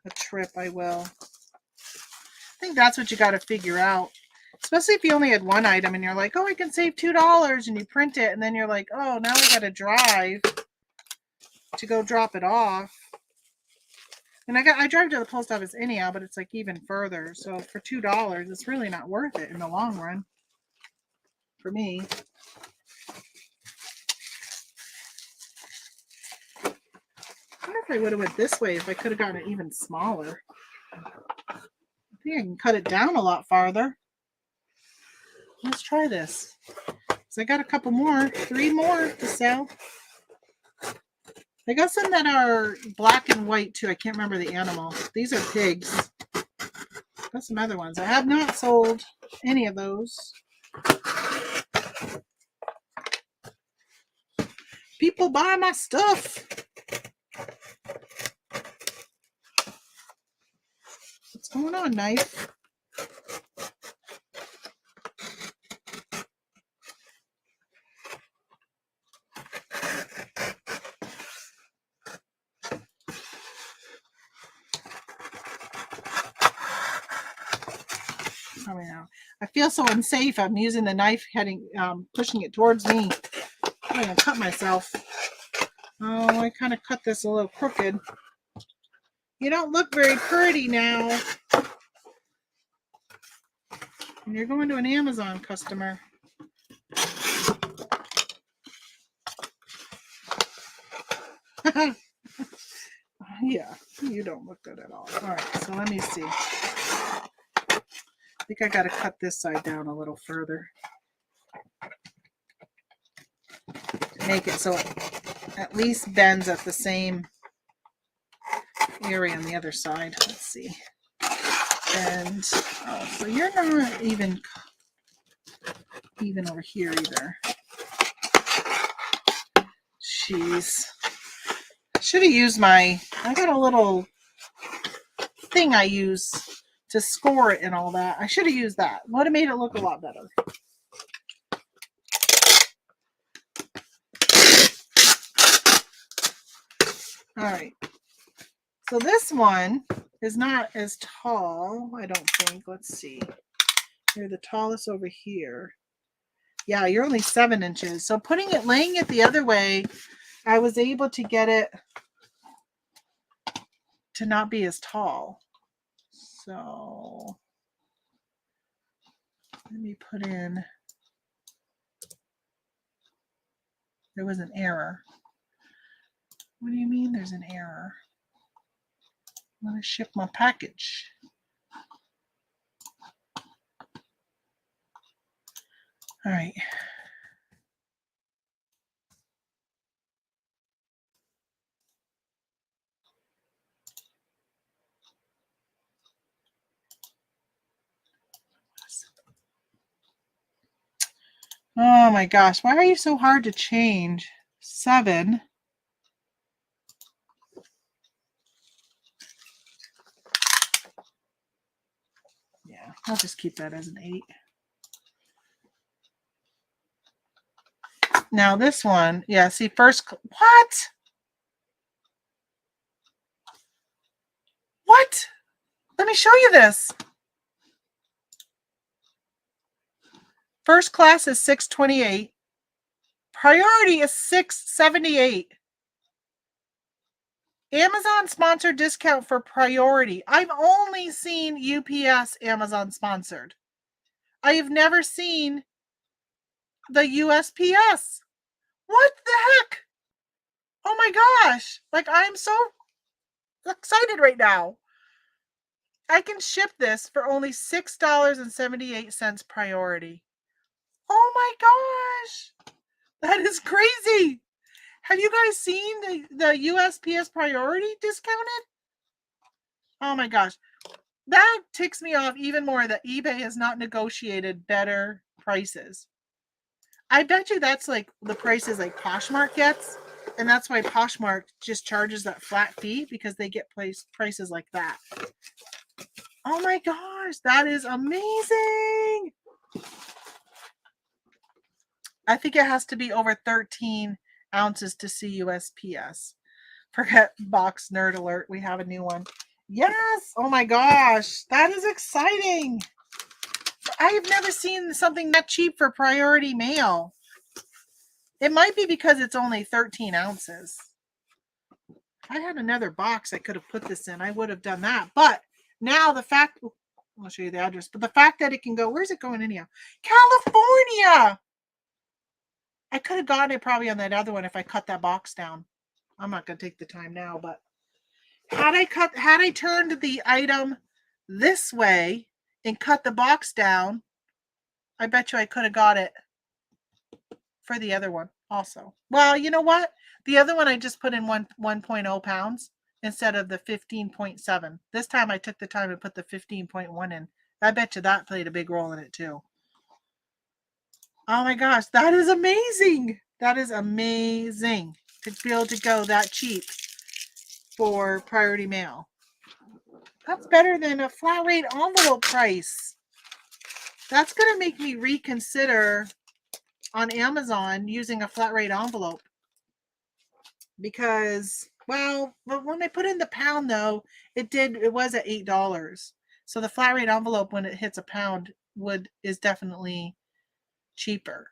a trip, I will. I think that's what you got to figure out. Especially if you only had one item and you're like, oh, I can save $2 and you print it. And then you're like, oh, now I got to drive to go drop it off. And I drive to the post office anyhow, but it's like even further. So for $2, it's really not worth it in the long run for me. I wonder if I would have went this way if I could have gotten it even smaller. I think I can cut it down a lot farther. Let's try this. So I got a couple more, 3 more to sell. I got some that are black and white too. I can't remember the animal. These are pigs. Got some other ones. I have not sold any of those. People buy my stuff. What's going on, knife? Probably now. I feel so unsafe. I'm using the knife, heading, pushing it towards me. I'm gonna cut myself. Oh, I kind of cut this a little crooked. You don't look very pretty now. And you're going to an Amazon customer. Yeah, you don't look good at all. All right, so let me see. I think I got to cut this side down a little further. Make it so it at least bends at the same area on the other side. Let's see. And oh, so you're not even over here either. Jeez. Should have used I got a little thing I use to score it and all that. I should have used that. Would have made it look a lot better. All right. So this one is not as tall, I don't think. Let's see. You're the tallest over here. Yeah, you're only 7 inches. So laying it the other way, I was able to get it to not be as tall. So let me put in, there was an error. What do you mean there's an error? I'm going to ship my package. All right. Oh my gosh, why are you so hard to change? 7. Yeah, I'll just keep that as an 8. Now this one, yeah, see first, what? What? Let me show you this. First class is $6.28. Priority is $6.78. Amazon sponsored discount for priority. I've only seen UPS Amazon sponsored. I have never seen the USPS. What the heck? Oh my gosh. Like, I'm so excited right now. I can ship this for only $6.78 priority. Oh my gosh. That is crazy. Have you guys seen the USPS priority discounted? Oh my gosh. That ticks me off even more that eBay has not negotiated better prices. I bet you that's like the prices like Poshmark gets. And that's why Poshmark just charges that flat fee, because they get prices like that. Oh my gosh, that is amazing. I think it has to be over 13 ounces to see USPS. Forget box nerd alert. We have a new one. Yes. Oh my gosh. That is exciting. I have never seen something that cheap for priority mail. It might be because it's only 13 ounces. If I had another box I could have put this in, I would have done that. But now the fact, I'll show you the address, but the fact that it can go, where's it going anyhow? California. I could have gotten it probably on that other one if I cut that box down. I'm not going to take the time now, but had I turned the item this way and cut the box down, I bet you I could have got it for the other one also. Well, you know what? The other one I just put in 1.0 pounds instead of the 15.7. This time I took the time to put the 15.1 in. I bet you that played a big role in it too. Oh my gosh, that is amazing. That is amazing to be able to go that cheap for priority mail. That's better than a flat rate envelope price. That's going to make me reconsider on Amazon using a flat rate envelope. Because, well, when I put in the pound though, it was at $8. So the flat rate envelope, when it hits a pound, is definitely cheaper.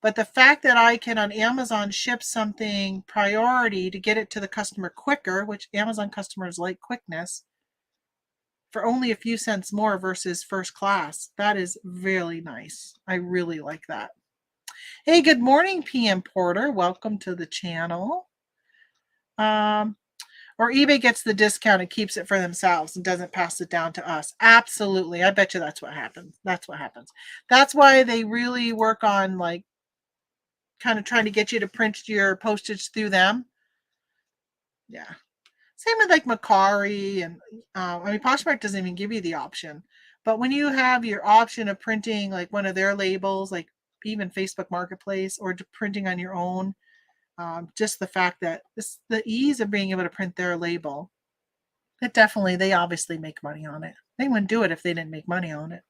But the fact that I can on Amazon ship something priority to get it to the customer quicker, which Amazon customers like quickness, for only a few cents more versus first class, that is really nice. I really like that. Hey, good morning, PM Porter. Welcome to the channel. Or eBay gets the discount and keeps it for themselves and doesn't pass it down to us. Absolutely. I bet you that's what happens. That's what happens. That's why they really work on like kind of trying to get you to print your postage through them. Yeah. Same with like Macari and Poshmark doesn't even give you the option. But when you have your option of printing like one of their labels, like even Facebook Marketplace, or printing on your own, just the fact that the ease of being able to print their label, they obviously make money on it. They wouldn't do it if they didn't make money on it.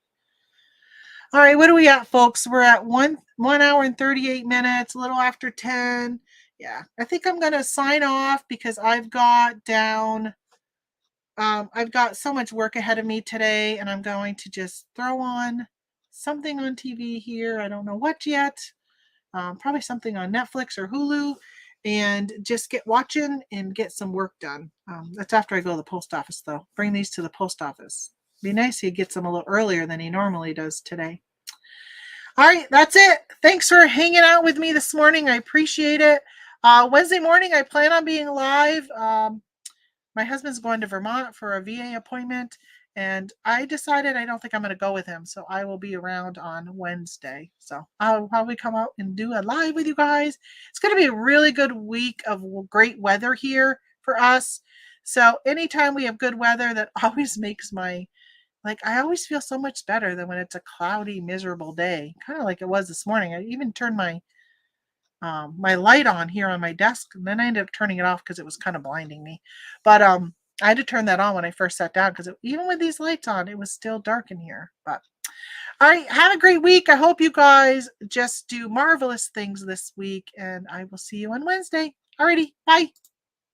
All right, what are we at, folks? We're at 1 hour and 38 minutes, a little after 10. Yeah, I think I'm going to sign off because I've got so much work ahead of me today, and I'm going to just throw on something on TV here. I don't know what yet. Probably something on Netflix or Hulu, and just get watching and get some work done. That's after I go to the post office, though. Bring these to the post office. Be nice if he gets them a little earlier than he normally does today. All right, that's it. Thanks for hanging out with me this morning. I appreciate it. Wednesday morning, I plan on being live. My husband's going to Vermont for a VA appointment, and I decided I don't think I'm going to go with him. So I will be around on Wednesday. So I'll probably come out and do a live with you guys. It's going to be a really good week of great weather here for us. So anytime we have good weather, that always makes I always feel so much better than when it's a cloudy, miserable day, kind of like it was this morning. I even turned my light on here on my desk, and then I ended up turning it off because it was kind of blinding me. But I had to turn that on when I first sat down because even with these lights on, it was still dark in here. But all right, have a great week. I hope you guys just do marvelous things this week, and I will see you on Wednesday. Alrighty, bye.